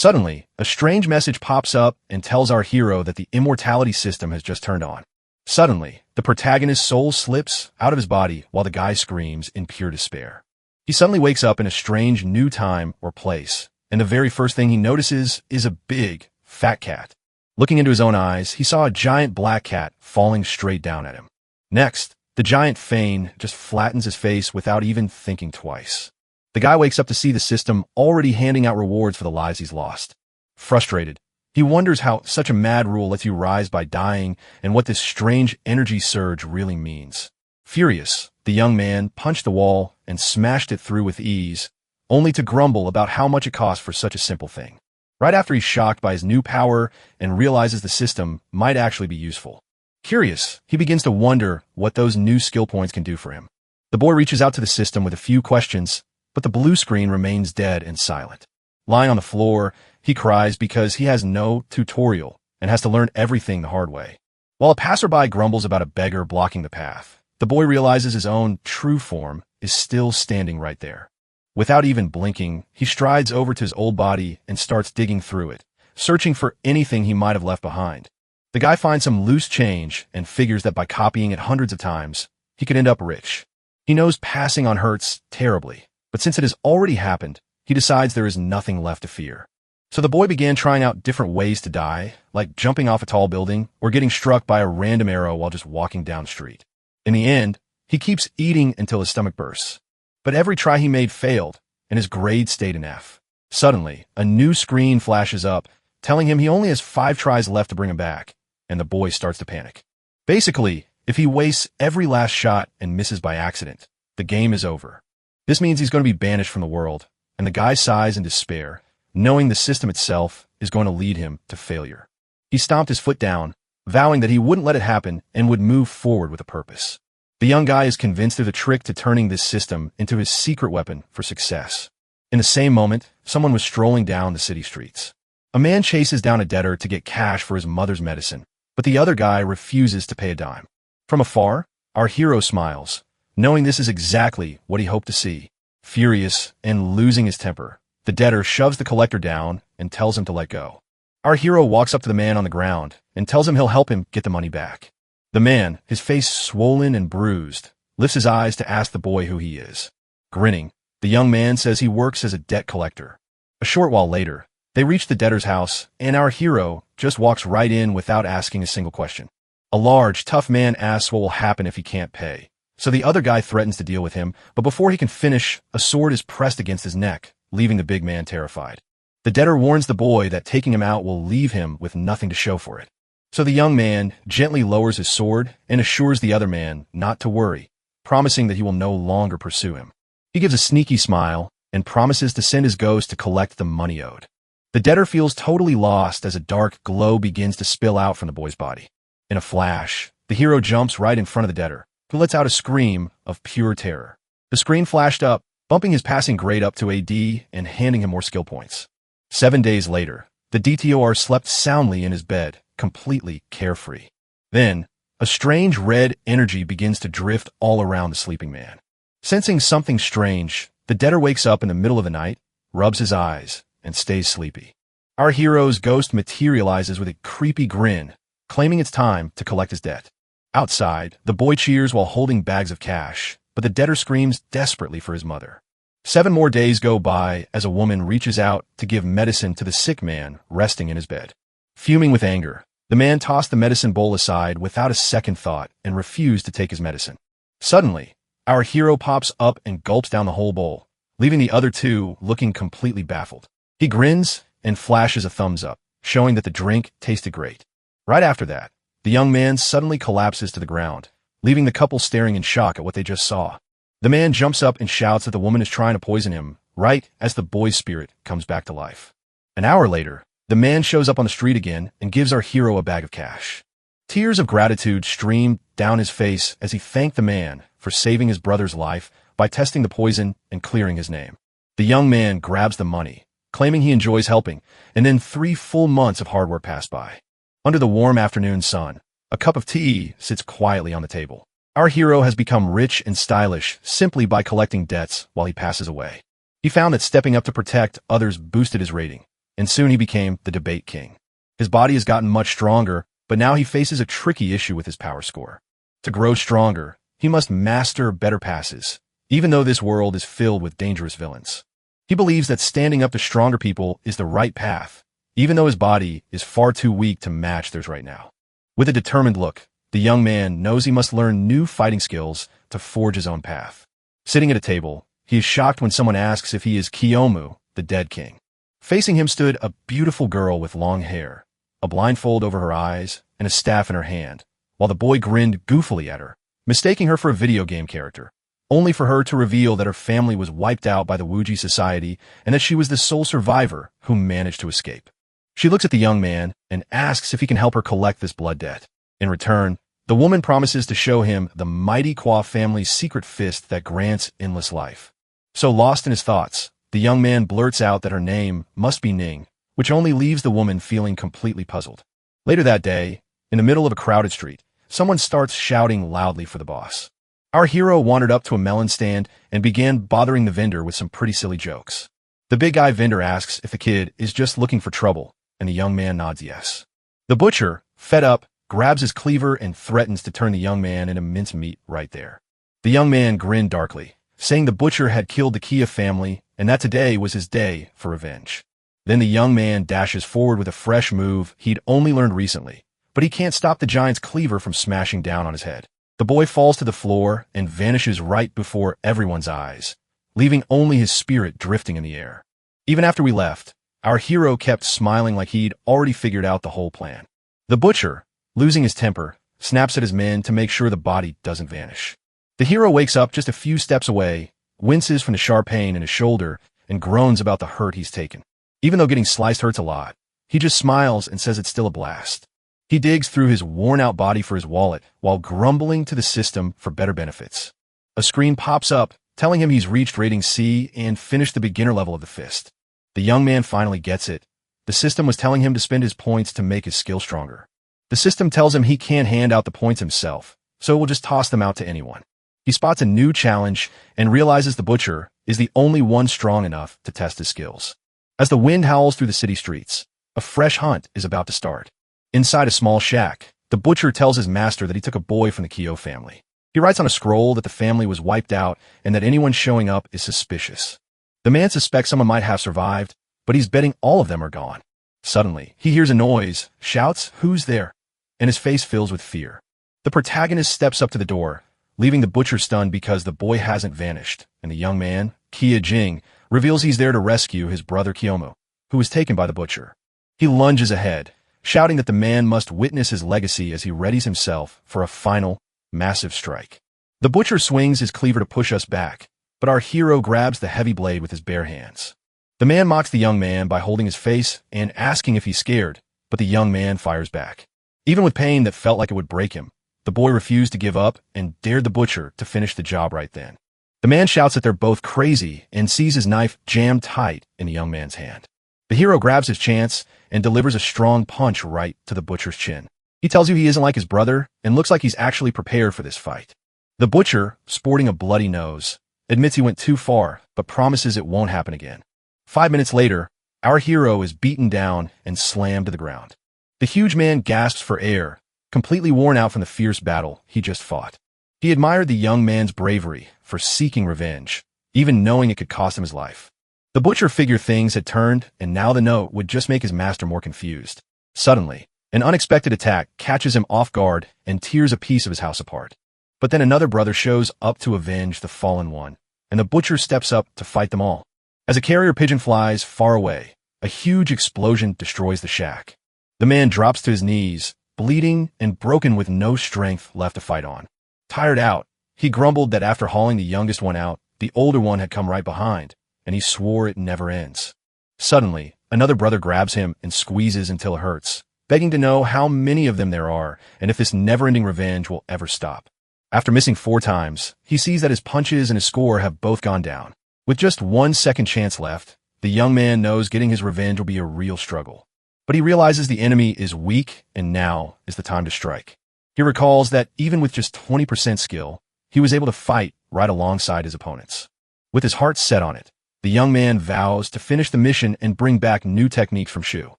Suddenly, a strange message pops up and tells our hero that the immortality system has just turned on. Suddenly, the protagonist's soul slips out of his body while the guy screams in pure despair. He suddenly wakes up in a strange new time or place, and the very first thing he notices is a big, fat cat. Looking into his own eyes, he saw a giant black cat falling straight down at him. Next, the giant Fane just flattens his face without even thinking twice. The guy wakes up to see the system already handing out rewards for the lives he's lost. Frustrated, he wonders how such a mad rule lets you rise by dying and what this strange energy surge really means. Furious, the young man punched the wall and smashed it through with ease, only to grumble about how much it cost for such a simple thing. Right after he's shocked by his new power and realizes the system might actually be useful. Curious, he begins to wonder what those new skill points can do for him. The boy reaches out to the system with a few questions, but the blue screen remains dead and silent. Lying on the floor, he cries because he has no tutorial and has to learn everything the hard way. While a passerby grumbles about a beggar blocking the path, the boy realizes his own true form is still standing right there. Without even blinking, he strides over to his old body and starts digging through it, searching for anything he might have left behind. The guy finds some loose change and figures that by copying it hundreds of times, he could end up rich. He knows passing on hurts terribly, but since it has already happened, he decides there is nothing left to fear. So the boy began trying out different ways to die, like jumping off a tall building or getting struck by a random arrow while just walking down the street. In the end, he keeps eating until his stomach bursts. But every try he made failed, and his grade stayed an F. Suddenly, a new screen flashes up, telling him he only has 5 tries left to bring him back, and the boy starts to panic. Basically, if he wastes every last shot and misses by accident, the game is over. This means he's going to be banished from the world, and the guy sighs in despair, knowing the system itself is going to lead him to failure. He stomped his foot down, vowing that he wouldn't let it happen and would move forward with a purpose. The young guy is convinced of the trick to turning this system into his secret weapon for success. In the same moment, someone was strolling down the city streets. A man chases down a debtor to get cash for his mother's medicine, but the other guy refuses to pay a dime. From afar, our hero smiles, knowing this is exactly what he hoped to see. Furious and losing his temper, the debtor shoves the collector down and tells him to let go. Our hero walks up to the man on the ground and tells him he'll help him get the money back. The man, his face swollen and bruised, lifts his eyes to ask the boy who he is. Grinning, the young man says he works as a debt collector. A short while later, they reach the debtor's house, and our hero just walks right in without asking a single question. A large, tough man asks what will happen if he can't pay, so the other guy threatens to deal with him, but before he can finish, a sword is pressed against his neck, leaving the big man terrified. The debtor warns the boy that taking him out will leave him with nothing to show for it. So the young man gently lowers his sword and assures the other man not to worry, promising that he will no longer pursue him. He gives a sneaky smile and promises to send his ghost to collect the money owed. The debtor feels totally lost as a dark glow begins to spill out from the boy's body. In a flash, the hero jumps right in front of the debtor, who lets out a scream of pure terror. The screen flashed up, bumping his passing grade up to AD and handing him more skill points. 7 days later, the DTOR slept soundly in his bed, completely carefree. Then, a strange red energy begins to drift all around the sleeping man. Sensing something strange, the debtor wakes up in the middle of the night, rubs his eyes, and stays sleepy. Our hero's ghost materializes with a creepy grin, claiming it's time to collect his debt. Outside, the boy cheers while holding bags of cash, but the debtor screams desperately for his mother. 7 more days go by as a woman reaches out to give medicine to the sick man resting in his bed. Fuming with anger, the man tossed the medicine bowl aside without a second thought and refused to take his medicine. Suddenly, our hero pops up and gulps down the whole bowl, leaving the other 2 looking completely baffled. He grins and flashes a thumbs up, showing that the drink tasted great. Right after that, the young man suddenly collapses to the ground, leaving the couple staring in shock at what they just saw. The man jumps up and shouts that the woman is trying to poison him, right as the boy's spirit comes back to life. An hour later, the man shows up on the street again and gives our hero a bag of cash. Tears of gratitude streamed down his face as he thanked the man for saving his brother's life by testing the poison and clearing his name. The young man grabs the money, claiming he enjoys helping, and then 3 full months of hard work pass by. Under the warm afternoon sun, a cup of tea sits quietly on the table. Our hero has become rich and stylish simply by collecting debts while he passes away. He found that stepping up to protect others boosted his rating, and soon he became the debate king. His body has gotten much stronger, but now he faces a tricky issue with his power score. To grow stronger, he must master better passes, even though this world is filled with dangerous villains. He believes that standing up to stronger people is the right path, even though his body is far too weak to match theirs right now. With a determined look, the young man knows he must learn new fighting skills to forge his own path. Sitting at a table, he is shocked when someone asks if he is Kiyomu, the dead king. Facing him stood a beautiful girl with long hair, a blindfold over her eyes, and a staff in her hand, while the boy grinned goofily at her, mistaking her for a video game character, only for her to reveal that her family was wiped out by the Wuji Society and that she was the sole survivor who managed to escape. She looks at the young man and asks if he can help her collect this blood debt. In return, the woman promises to show him the mighty Kwa family's secret fist that grants endless life. So lost in his thoughts, the young man blurts out that her name must be Ning, which only leaves the woman feeling completely puzzled. Later that day, in the middle of a crowded street, someone starts shouting loudly for the boss. Our hero wandered up to a melon stand and began bothering the vendor with some pretty silly jokes. The big guy vendor asks if the kid is just looking for trouble, and the young man nods yes. The butcher, fed up, grabs his cleaver and threatens to turn the young man into mincemeat right there. The young man grinned darkly, saying the butcher had killed the Kia family and that today was his day for revenge. Then the young man dashes forward with a fresh move he'd only learned recently, but he can't stop the giant's cleaver from smashing down on his head. The boy falls to the floor and vanishes right before everyone's eyes, leaving only his spirit drifting in the air. Even after we left, our hero kept smiling like he'd already figured out the whole plan. The butcher, losing his temper, snaps at his men to make sure the body doesn't vanish. The hero wakes up just a few steps away, winces from the sharp pain in his shoulder, and groans about the hurt he's taken. Even though getting sliced hurts a lot, he just smiles and says it's still a blast. He digs through his worn-out body for his wallet while grumbling to the system for better benefits. A screen pops up, telling him he's reached rating C and finished the beginner level of the fist. The young man finally gets it. The system was telling him to spend his points to make his skill stronger. The system tells him he can't hand out the points himself, so we'll just toss them out to anyone. He spots a new challenge and realizes the butcher is the only one strong enough to test his skills. As the wind howls through the city streets, a fresh hunt is about to start. Inside a small shack, the butcher tells his master that he took a boy from the Kyo family. He writes on a scroll that the family was wiped out and that anyone showing up is suspicious. The man suspects someone might have survived, but he's betting all of them are gone. Suddenly, he hears a noise, shouts, "Who's there?" and his face fills with fear. The protagonist steps up to the door, leaving the butcher stunned because the boy hasn't vanished, and the young man, Kia Jing, reveals he's there to rescue his brother Kiyomu, who was taken by the butcher. He lunges ahead, shouting that the man must witness his legacy as he readies himself for a final, massive strike. The butcher swings his cleaver to push us back, but our hero grabs the heavy blade with his bare hands. The man mocks the young man by holding his face and asking if he's scared, but the young man fires back. Even with pain that felt like it would break him, the boy refused to give up and dared the butcher to finish the job right then. The man shouts that they're both crazy and sees his knife jammed tight in the young man's hand. The hero grabs his chance and delivers a strong punch right to the butcher's chin. He tells you he isn't like his brother and looks like he's actually prepared for this fight. The butcher, sporting a bloody nose, admits he went too far, but promises it won't happen again. 5 minutes later, our hero is beaten down and slammed to the ground. The huge man gasps for air, completely worn out from the fierce battle he just fought. He admired the young man's bravery for seeking revenge, even knowing it could cost him his life. The butcher figured things had turned, and now the note would just make his master more confused. Suddenly, an unexpected attack catches him off guard and tears a piece of his house apart. But then another brother shows up to avenge the fallen one, and the butcher steps up to fight them all. As a carrier pigeon flies far away, a huge explosion destroys the shack. The man drops to his knees, bleeding and broken with no strength left to fight on. Tired out, he grumbled that after hauling the youngest one out, the older one had come right behind, and he swore it never ends. Suddenly, another brother grabs him and squeezes until it hurts, begging to know how many of them there are and if this never-ending revenge will ever stop. After missing 4 times, he sees that his punches and his score have both gone down. With just 1 second chance left, the young man knows getting his revenge will be a real struggle. But he realizes the enemy is weak and now is the time to strike. He recalls that even with just 20% skill, he was able to fight right alongside his opponents. With his heart set on it, The young man vows to finish the mission and bring back new techniques from Shu.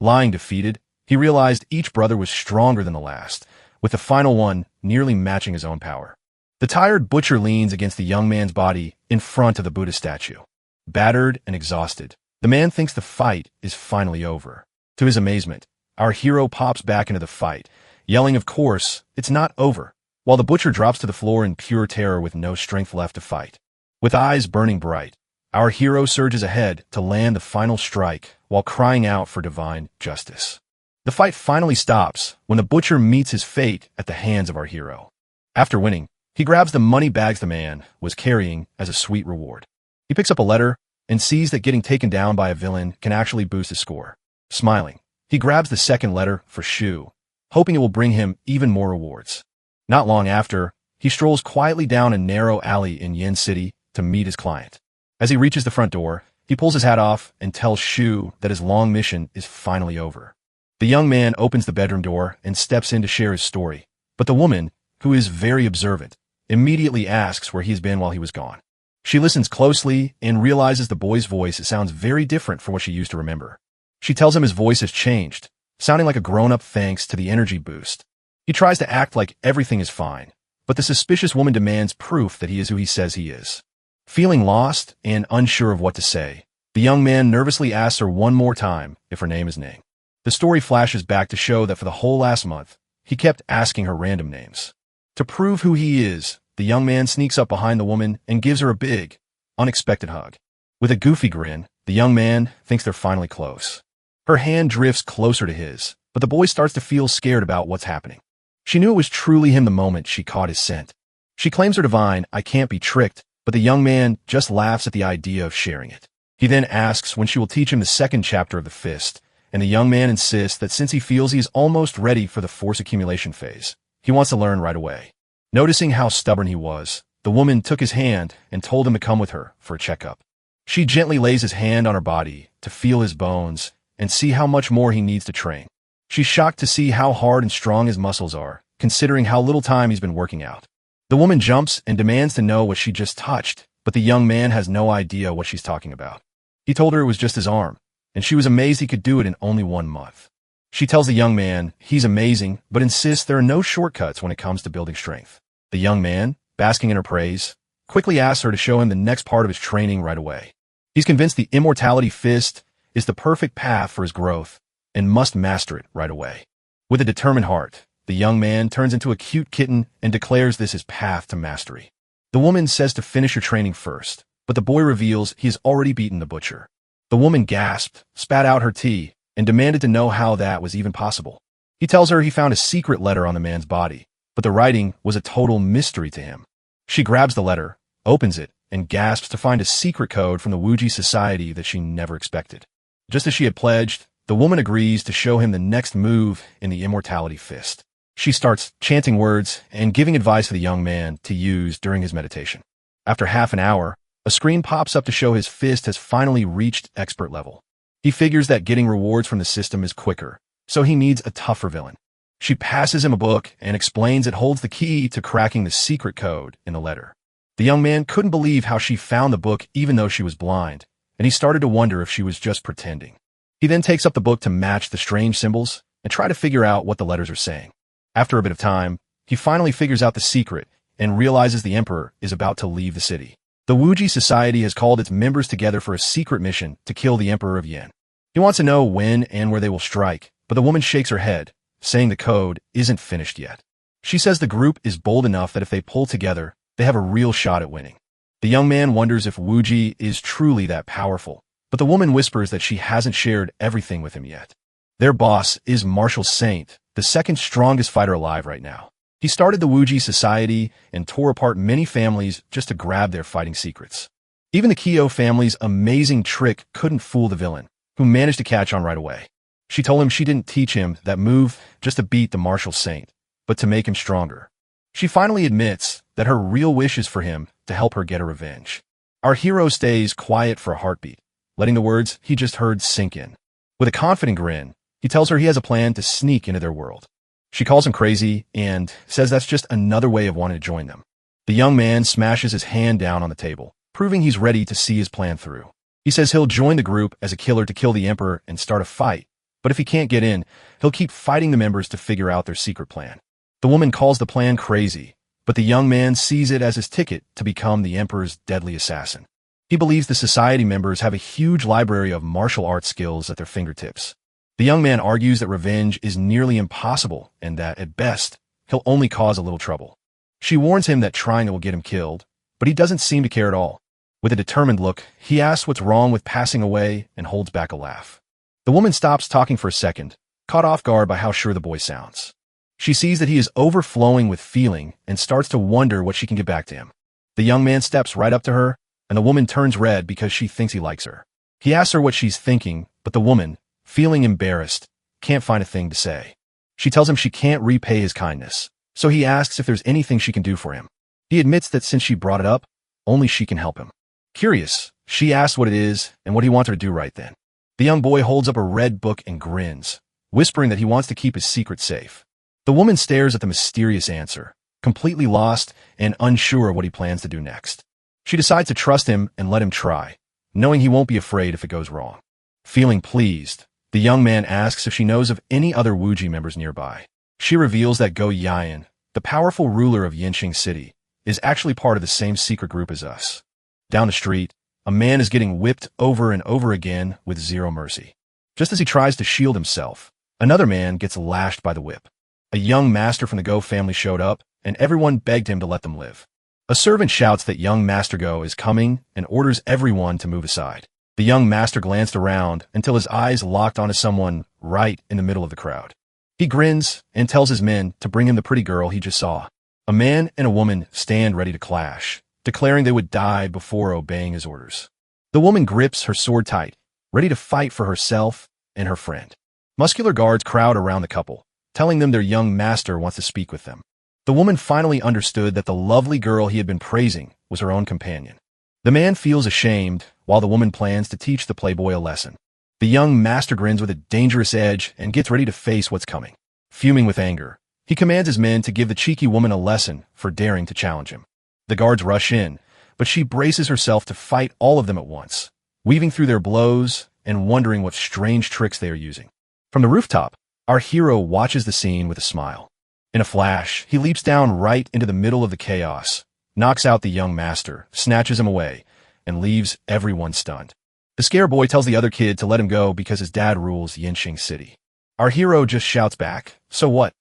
Lying defeated, he realized each brother was stronger than the last, with the final one nearly matching his own power. The tired butcher leans against the young man's body in front of the Buddha statue. Battered and exhausted, the man thinks the fight is finally over. To his amazement, our hero pops back into the fight, yelling, "Of course, it's not over," while the butcher drops to the floor in pure terror with no strength left to fight. With eyes burning bright, our hero surges ahead to land the final strike while crying out for divine justice. The fight finally stops when the butcher meets his fate at the hands of our hero. After winning, he grabs the money bags the man was carrying as a sweet reward. He picks up a letter and sees that getting taken down by a villain can actually boost his score. Smiling, he grabs the second letter for Shu, hoping it will bring him even more rewards. Not long after, he strolls quietly down a narrow alley in Yin City to meet his client. As he reaches the front door, he pulls his hat off and tells Shu that his long mission is finally over. The young man opens the bedroom door and steps in to share his story, but the woman, who is very observant, immediately asks where he's been while he was gone. She listens closely and realizes the boy's voice sounds very different from what she used to remember. She tells him his voice has changed, sounding like a grown-up thanks to the energy boost. He tries to act like everything is fine, but the suspicious woman demands proof that he is who he says he is. Feeling lost and unsure of what to say, the young man nervously asks her one more time if her name is Ning. The story flashes back to show that for the whole last month, he kept asking her random names. To prove who he is, the young man sneaks up behind the woman and gives her a big, unexpected hug. With a goofy grin, the young man thinks they're finally close. Her hand drifts closer to his, but the boy starts to feel scared about what's happening. She knew it was truly him the moment she caught his scent. She claims her divine, "I can't be tricked," but the young man just laughs at the idea of sharing it. He then asks when she will teach him the second chapter of the fist, and the young man insists that since he feels he is almost ready for the force accumulation phase, he wants to learn right away. Noticing how stubborn he was, the woman took his hand and told him to come with her for a checkup. She gently lays his hand on her body to feel his bones and see how much more he needs to train. She's shocked to see how hard and strong his muscles are, considering how little time he's been working out. The woman jumps and demands to know what she just touched, but the young man has no idea what she's talking about. He told her it was just his arm, and she was amazed he could do it in only 1 month. She tells the young man he's amazing, but insists there are no shortcuts when it comes to building strength. The young man, basking in her praise, quickly asks her to show him the next part of his training right away. He's convinced the immortality fist is the perfect path for his growth and must master it right away. With a determined heart, the young man turns into a cute kitten and declares this his path to mastery. The woman says to finish your training first, but the boy reveals he has already beaten the butcher. The woman gasped, spat out her tea, and demanded to know how that was even possible. He tells her he found a secret letter on the man's body, but the writing was a total mystery to him. She grabs the letter, opens it, and gasps to find a secret code from the Wuji society that she never expected. Just as she had pledged, the woman agrees to show him the next move in the immortality fist. She starts chanting words and giving advice to the young man to use during his meditation. After half an hour, a screen pops up to show his fist has finally reached expert level. He figures that getting rewards from the system is quicker, so he needs a tougher villain. She passes him a book and explains it holds the key to cracking the secret code in the letter. The young man couldn't believe how she found the book even though she was blind, and he started to wonder if she was just pretending. He then takes up the book to match the strange symbols and try to figure out what the letters are saying. After a bit of time, he finally figures out the secret and realizes the emperor is about to leave the city. The Wuji Society has called its members together for a secret mission to kill the Emperor of Yin. He wants to know when and where they will strike, but the woman shakes her head, saying the code isn't finished yet. She says the group is bold enough that if they pull together, they have a real shot at winning. The young man wonders if Wuji is truly that powerful, but the woman whispers that she hasn't shared everything with him yet. Their boss is Marshal Saint, the second strongest fighter alive right now. He started the Wuji Society and tore apart many families just to grab their fighting secrets. Even the Kyo family's amazing trick couldn't fool the villain, who managed to catch on right away. She told him she didn't teach him that move just to beat the Marshal Saint, but to make him stronger. She finally admits that her real wish is for him to help her get her revenge. Our hero stays quiet for a heartbeat, letting the words he just heard sink in. With a confident grin, he tells her he has a plan to sneak into their world. She calls him crazy and says that's just another way of wanting to join them. The young man smashes his hand down on the table, proving he's ready to see his plan through. He says he'll join the group as a killer to kill the Emperor and start a fight, but if he can't get in, he'll keep fighting the members to figure out their secret plan. The woman calls the plan crazy, but the young man sees it as his ticket to become the Emperor's deadly assassin. He believes the society members have a huge library of martial arts skills at their fingertips. The young man argues that revenge is nearly impossible and that, at best, he'll only cause a little trouble. She warns him that trying it will get him killed, but he doesn't seem to care at all. With a determined look, he asks what's wrong with passing away and holds back a laugh. The woman stops talking for a second, caught off guard by how sure the boy sounds. She sees that he is overflowing with feeling and starts to wonder what she can get back to him. The young man steps right up to her, and the woman turns red because she thinks he likes her. He asks her what she's thinking, but the woman, feeling embarrassed, can't find a thing to say. She tells him she can't repay his kindness, so he asks if there's anything she can do for him. He admits that since she brought it up, only she can help him. Curious, she asks what it is and what he wants her to do right then. The young boy holds up a red book and grins, whispering that he wants to keep his secret safe. The woman stares at the mysterious answer, completely lost and unsure of what he plans to do next. She decides to trust him and let him try, knowing he won't be afraid if it goes wrong. Feeling pleased, the young man asks if she knows of any other Wuji members nearby. She reveals that Go Yan, the powerful ruler of Yinxing City, is actually part of the same secret group as us. Down the street, a man is getting whipped over and over again with zero mercy. Just as he tries to shield himself, another man gets lashed by the whip. A young master from the Go family showed up, and everyone begged him to let them live. A servant shouts that young Master Go is coming and orders everyone to move aside. The young master glanced around until his eyes locked onto someone right in the middle of the crowd. He grins and tells his men to bring him the pretty girl he just saw. A man and a woman stand ready to clash, declaring they would die before obeying his orders. The woman grips her sword tight, ready to fight for herself and her friend. Muscular guards crowd around the couple, telling them their young master wants to speak with them. The woman finally understood that the lovely girl he had been praising was her own companion. The man feels ashamed, while the woman plans to teach the playboy a lesson. The young master grins with a dangerous edge and gets ready to face what's coming. Fuming with anger, he commands his men to give the cheeky woman a lesson for daring to challenge him. The guards rush in, but she braces herself to fight all of them at once, weaving through their blows and wondering what strange tricks they are using. From the rooftop, our hero watches the scene with a smile. In a flash, he leaps down right into the middle of the chaos, knocks out the young master, snatches him away, and leaves everyone stunned. The scare boy tells the other kid to let him go because his dad rules Yinxing City. Our hero just shouts back, "So what?"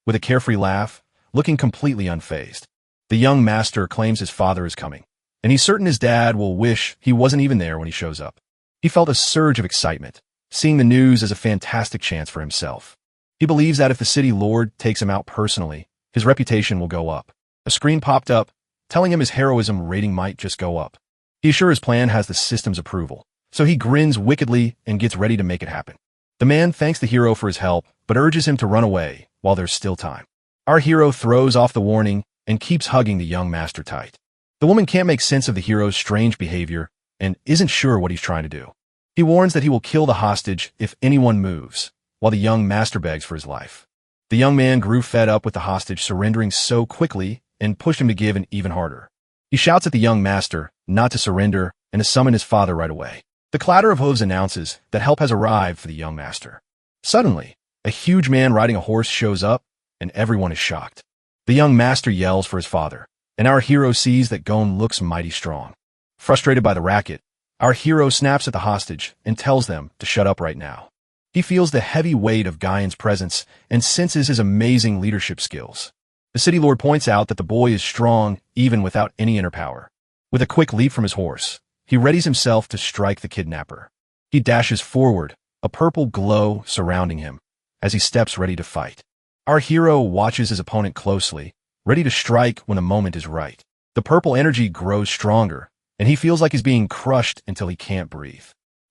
with a carefree laugh, looking completely unfazed. The young master claims his father is coming, and he's certain his dad will wish he wasn't even there when he shows up. He felt a surge of excitement, seeing the news as a fantastic chance for himself. He believes that if the city lord takes him out personally, his reputation will go up. A screen popped up, telling him his heroism rating might just go up. He's sure his plan has the system's approval, so he grins wickedly and gets ready to make it happen. The man thanks the hero for his help, but urges him to run away while there's still time. Our hero throws off the warning and keeps hugging the young master tight. The woman can't make sense of the hero's strange behavior and isn't sure what he's trying to do. He warns that he will kill the hostage if anyone moves, while the young master begs for his life. The young man grew fed up with the hostage surrendering so quickly and pushed him to give in even harder. He shouts at the young master not to surrender and to summon his father right away. The clatter of hooves announces that help has arrived for the young master. Suddenly, a huge man riding a horse shows up, and everyone is shocked. The young master yells for his father, and our hero sees that Gon looks mighty strong. Frustrated by the racket, our hero snaps at the hostage and tells them to shut up right now. He feels the heavy weight of Gaian's presence and senses his amazing leadership skills. The city lord points out that the boy is strong even without any inner power. With a quick leap from his horse, he readies himself to strike the kidnapper. He dashes forward, a purple glow surrounding him, as he steps ready to fight. Our hero watches his opponent closely, ready to strike when the moment is right. The purple energy grows stronger, and he feels like he's being crushed until he can't breathe.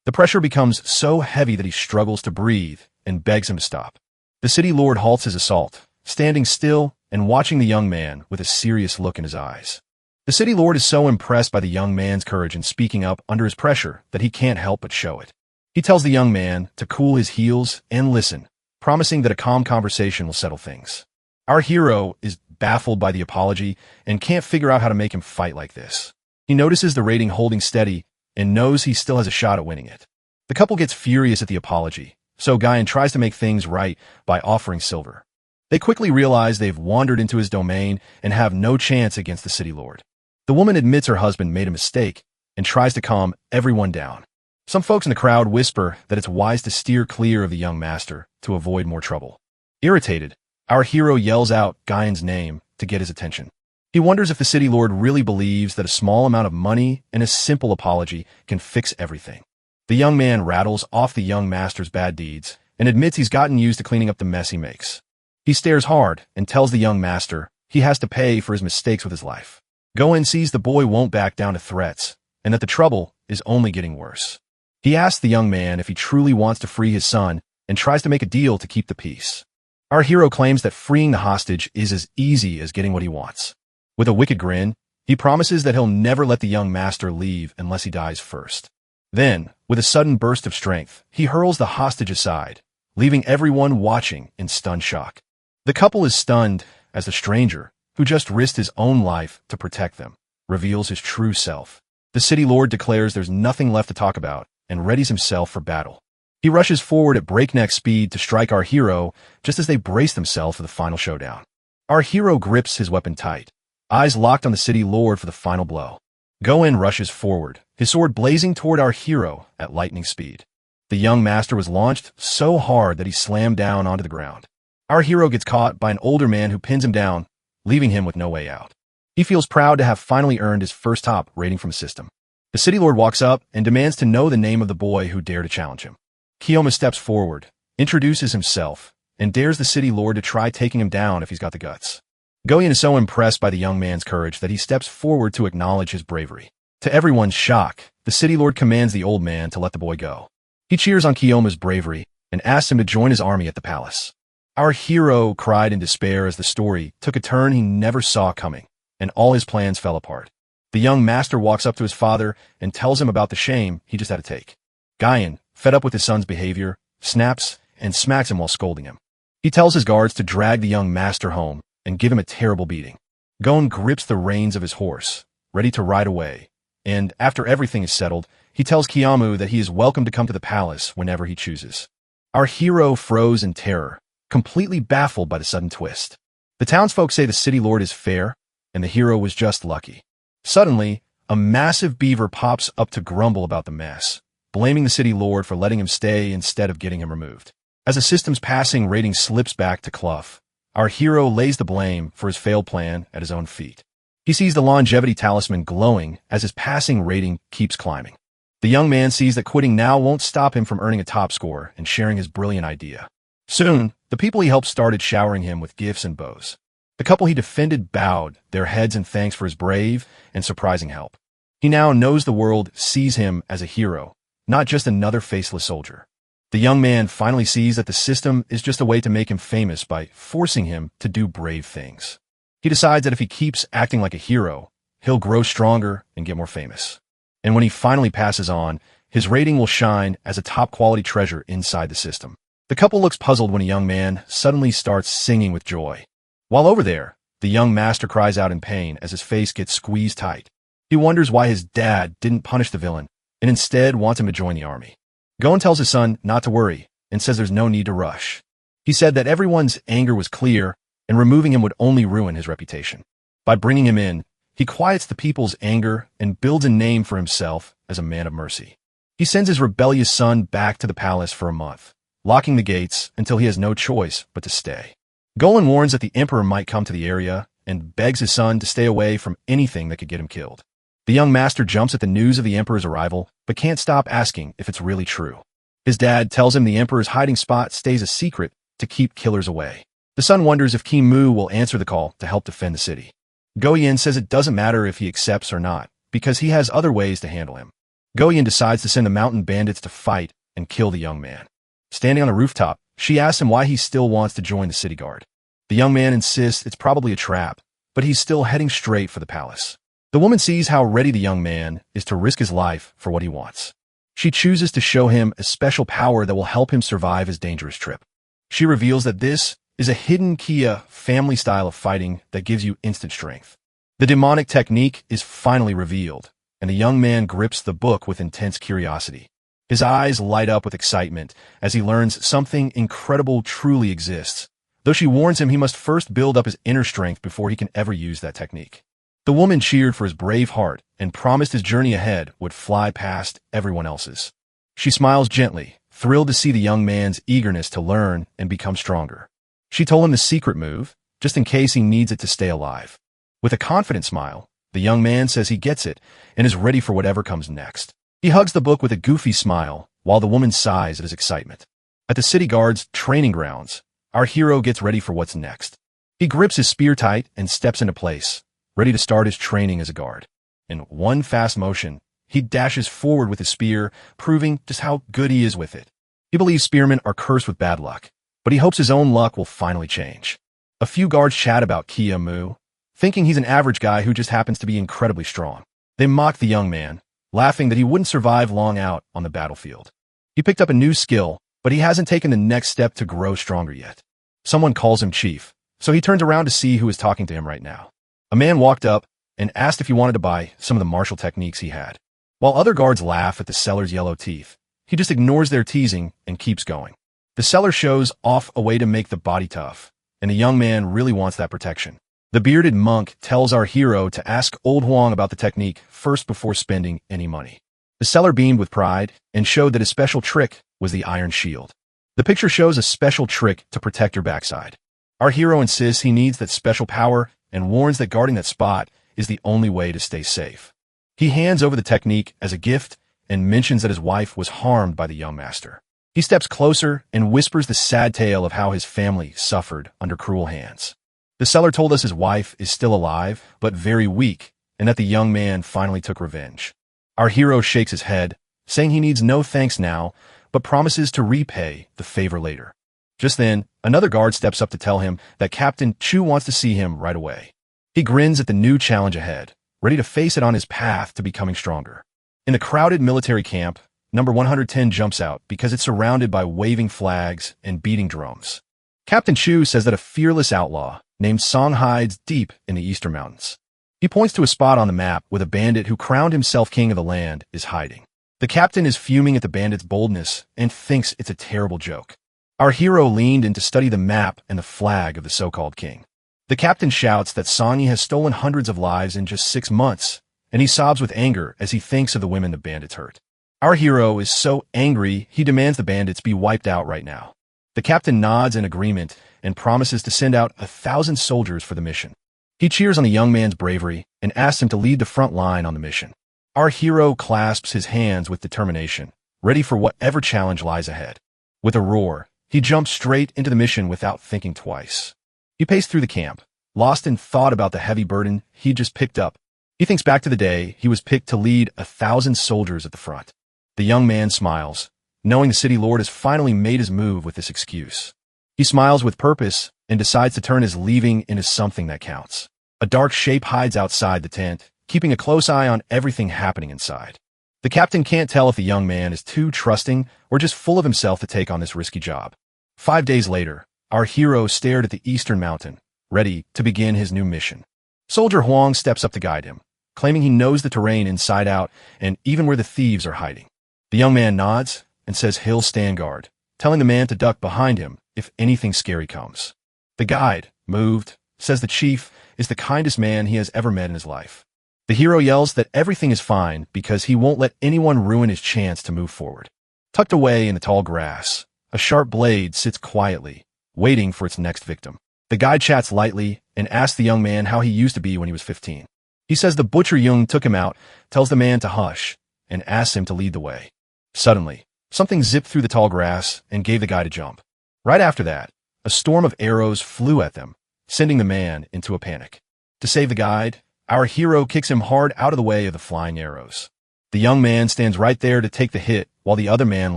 The pressure becomes so heavy that he struggles to breathe and begs him to stop. The city lord halts his assault, standing still and watching the young man with a serious look in his eyes. The city lord is so impressed by the young man's courage in speaking up under his pressure that he can't help but show it. He tells the young man to cool his heels and listen, promising that a calm conversation will settle things. Our hero is baffled by the apology and can't figure out how to make him fight like this. He notices the rating holding steady and knows he still has a shot at winning it. The couple gets furious at the apology, so Guyan tries to make things right by offering silver. They quickly realize they've wandered into his domain and have no chance against the city lord. The woman admits her husband made a mistake and tries to calm everyone down. Some folks in the crowd whisper that it's wise to steer clear of the young master to avoid more trouble. Irritated, our hero yells out Guyan's name to get his attention. He wonders if the city lord really believes that a small amount of money and a simple apology can fix everything. The young man rattles off the young master's bad deeds and admits he's gotten used to cleaning up the mess he makes. He stares hard and tells the young master he has to pay for his mistakes with his life. Guyan sees the boy won't back down to threats and that the trouble is only getting worse. He asks the young man if he truly wants to free his son and tries to make a deal to keep the peace. Our hero claims that freeing the hostage is as easy as getting what he wants. With a wicked grin, he promises that he'll never let the young master leave unless he dies first. Then, with a sudden burst of strength, he hurls the hostage aside, leaving everyone watching in stunned shock. The couple is stunned as the stranger, who just risked his own life to protect them, reveals his true self. The city lord declares there's nothing left to talk about and readies himself for battle. He rushes forward at breakneck speed to strike our hero just as they brace themselves for the final showdown. Our hero grips his weapon tight, eyes locked on the city lord for the final blow. Guyan rushes forward, his sword blazing toward our hero at lightning speed. The young master was launched so hard that he slammed down onto the ground. Our hero gets caught by an older man who pins him down, leaving him with no way out. He feels proud to have finally earned his first top rating from the system. The city lord walks up and demands to know the name of the boy who dared to challenge him. Kiyoma steps forward, introduces himself, and dares the city lord to try taking him down if he's got the guts. Guyan is so impressed by the young man's courage that he steps forward to acknowledge his bravery. To everyone's shock, the city lord commands the old man to let the boy go. He cheers on Kiyoma's bravery and asks him to join his army at the palace. Our hero cried in despair as the story took a turn he never saw coming, and all his plans fell apart. The young master walks up to his father and tells him about the shame he just had to take. Guyan, fed up with his son's behavior, snaps and smacks him while scolding him. He tells his guards to drag the young master home and give him a terrible beating. Gon grips the reins of his horse, ready to ride away, and after everything is settled, he tells Kiyomu that he is welcome to come to the palace whenever he chooses. Our hero froze in terror, completely baffled by the sudden twist. The townsfolk say the city lord is fair, and the hero was just lucky. Suddenly, a massive beaver pops up to grumble about the mess, blaming the city lord for letting him stay instead of getting him removed. As the system's passing rating slips back to Clough, our hero lays the blame for his failed plan at his own feet. He sees the longevity talisman glowing as his passing rating keeps climbing. The young man sees that quitting now won't stop him from earning a top score and sharing his brilliant idea. Soon, the people he helped started showering him with gifts and bows. The couple he defended bowed their heads in thanks for his brave and surprising help. He now knows the world sees him as a hero, not just another faceless soldier. The young man finally sees that the system is just a way to make him famous by forcing him to do brave things. He decides that if he keeps acting like a hero, he'll grow stronger and get more famous. And when he finally passes on, his rating will shine as a top-quality treasure inside the system. The couple looks puzzled when a young man suddenly starts singing with joy. While over there, the young master cries out in pain as his face gets squeezed tight. He wonders why his dad didn't punish the villain and instead wants him to join the army. Gon tells his son not to worry and says there's no need to rush. He said that everyone's anger was clear and removing him would only ruin his reputation. By bringing him in, he quiets the people's anger and builds a name for himself as a man of mercy. He sends his rebellious son back to the palace for a month, locking the gates until he has no choice but to stay. Golan warns that the emperor might come to the area and begs his son to stay away from anything that could get him killed. The young master jumps at the news of the emperor's arrival, but can't stop asking if it's really true. His dad tells him the emperor's hiding spot stays a secret to keep killers away. The son wonders if Kimu will answer the call to help defend the city. Goyen says it doesn't matter if he accepts or not, because he has other ways to handle him. Goyen decides to send the mountain bandits to fight and kill the young man. Standing on a rooftop, she asks him why he still wants to join the city guard. The young man insists it's probably a trap, but he's still heading straight for the palace. The woman sees how ready the young man is to risk his life for what he wants. She chooses to show him a special power that will help him survive his dangerous trip. She reveals that this is a hidden Kia family style of fighting that gives you instant strength. The demonic technique is finally revealed, and the young man grips the book with intense curiosity. His eyes light up with excitement as he learns something incredible truly exists, though she warns him he must first build up his inner strength before he can ever use that technique. The woman cheered for his brave heart and promised his journey ahead would fly past everyone else's. She smiles gently, thrilled to see the young man's eagerness to learn and become stronger. She told him the secret move, just in case he needs it to stay alive. With a confident smile, the young man says he gets it and is ready for whatever comes next. He hugs the book with a goofy smile, while the woman sighs at his excitement. At the city guard's training grounds, our hero gets ready for what's next. He grips his spear tight and steps into place, ready to start his training as a guard. In one fast motion, he dashes forward with his spear, proving just how good he is with it. He believes spearmen are cursed with bad luck, but he hopes his own luck will finally change. A few guards chat about Kia Mu, thinking he's an average guy who just happens to be incredibly strong. They mock the young man, laughing that he wouldn't survive long out on the battlefield. He picked up a new skill, but he hasn't taken the next step to grow stronger yet. Someone calls him chief, so he turns around to see who is talking to him right now. A man walked up and asked if he wanted to buy some of the martial techniques he had. While other guards laugh at the seller's yellow teeth, he just ignores their teasing and keeps going. The seller shows off a way to make the body tough, and the young man really wants that protection. The bearded monk tells our hero to ask Old Huang about the technique first before spending any money. The seller beamed with pride and showed that his special trick was the iron shield. The picture shows a special trick to protect your backside. Our hero insists he needs that special power and warns that guarding that spot is the only way to stay safe. He hands over the technique as a gift and mentions that his wife was harmed by the young master. He steps closer and whispers the sad tale of how his family suffered under cruel hands. The seller told us his wife is still alive, but very weak, and that the young man finally took revenge. Our hero shakes his head, saying he needs no thanks now, but promises to repay the favor later. Just then, another guard steps up to tell him that Captain Chu wants to see him right away. He grins at the new challenge ahead, ready to face it on his path to becoming stronger. In the crowded military camp, number 110 jumps out because it's surrounded by waving flags and beating drums. Captain Chu says that a fearless outlaw named Song hides deep in the eastern mountains. He points to a spot on the map where the bandit who crowned himself king of the land is hiding. The captain is fuming at the bandit's boldness and thinks it's a terrible joke. Our hero leaned in to study the map and the flag of the so-called king. The captain shouts that Songy has stolen hundreds of lives in just 6 months, and he sobs with anger as he thinks of the women the bandits hurt. Our hero is so angry he demands the bandits be wiped out right now. The captain nods in agreement and promises to send out 1,000 soldiers for the mission. He cheers on the young man's bravery and asks him to lead the front line on the mission. Our hero clasps his hands with determination, ready for whatever challenge lies ahead. With a roar, he jumps straight into the mission without thinking twice. He paced through the camp, lost in thought about the heavy burden he just picked up. He thinks back to the day he was picked to lead 1,000 soldiers at the front. The young man smiles, knowing the city lord has finally made his move with this excuse. He smiles with purpose and decides to turn his leaving into something that counts. A dark shape hides outside the tent, keeping a close eye on everything happening inside. The captain can't tell if the young man is too trusting or just full of himself to take on this risky job. 5 days later, our hero stared at the eastern mountain, ready to begin his new mission. Soldier Huang steps up to guide him, claiming he knows the terrain inside out and even where the thieves are hiding. The young man nods and says he'll stand guard, telling the man to duck behind him if anything scary comes. The guide, moved, says the chief is the kindest man he has ever met in his life. The hero yells that everything is fine because he won't let anyone ruin his chance to move forward. Tucked away in the tall grass, a sharp blade sits quietly, waiting for its next victim. The guide chats lightly and asks the young man how he used to be when he was 15. He says the butcher Jung took him out, tells the man to hush, and asks him to lead the way. Suddenly, something zipped through the tall grass and gave the guide a jump. Right after that, a storm of arrows flew at them, sending the man into a panic. To save the guide, our hero kicks him hard out of the way of the flying arrows. The young man stands right there to take the hit while the other man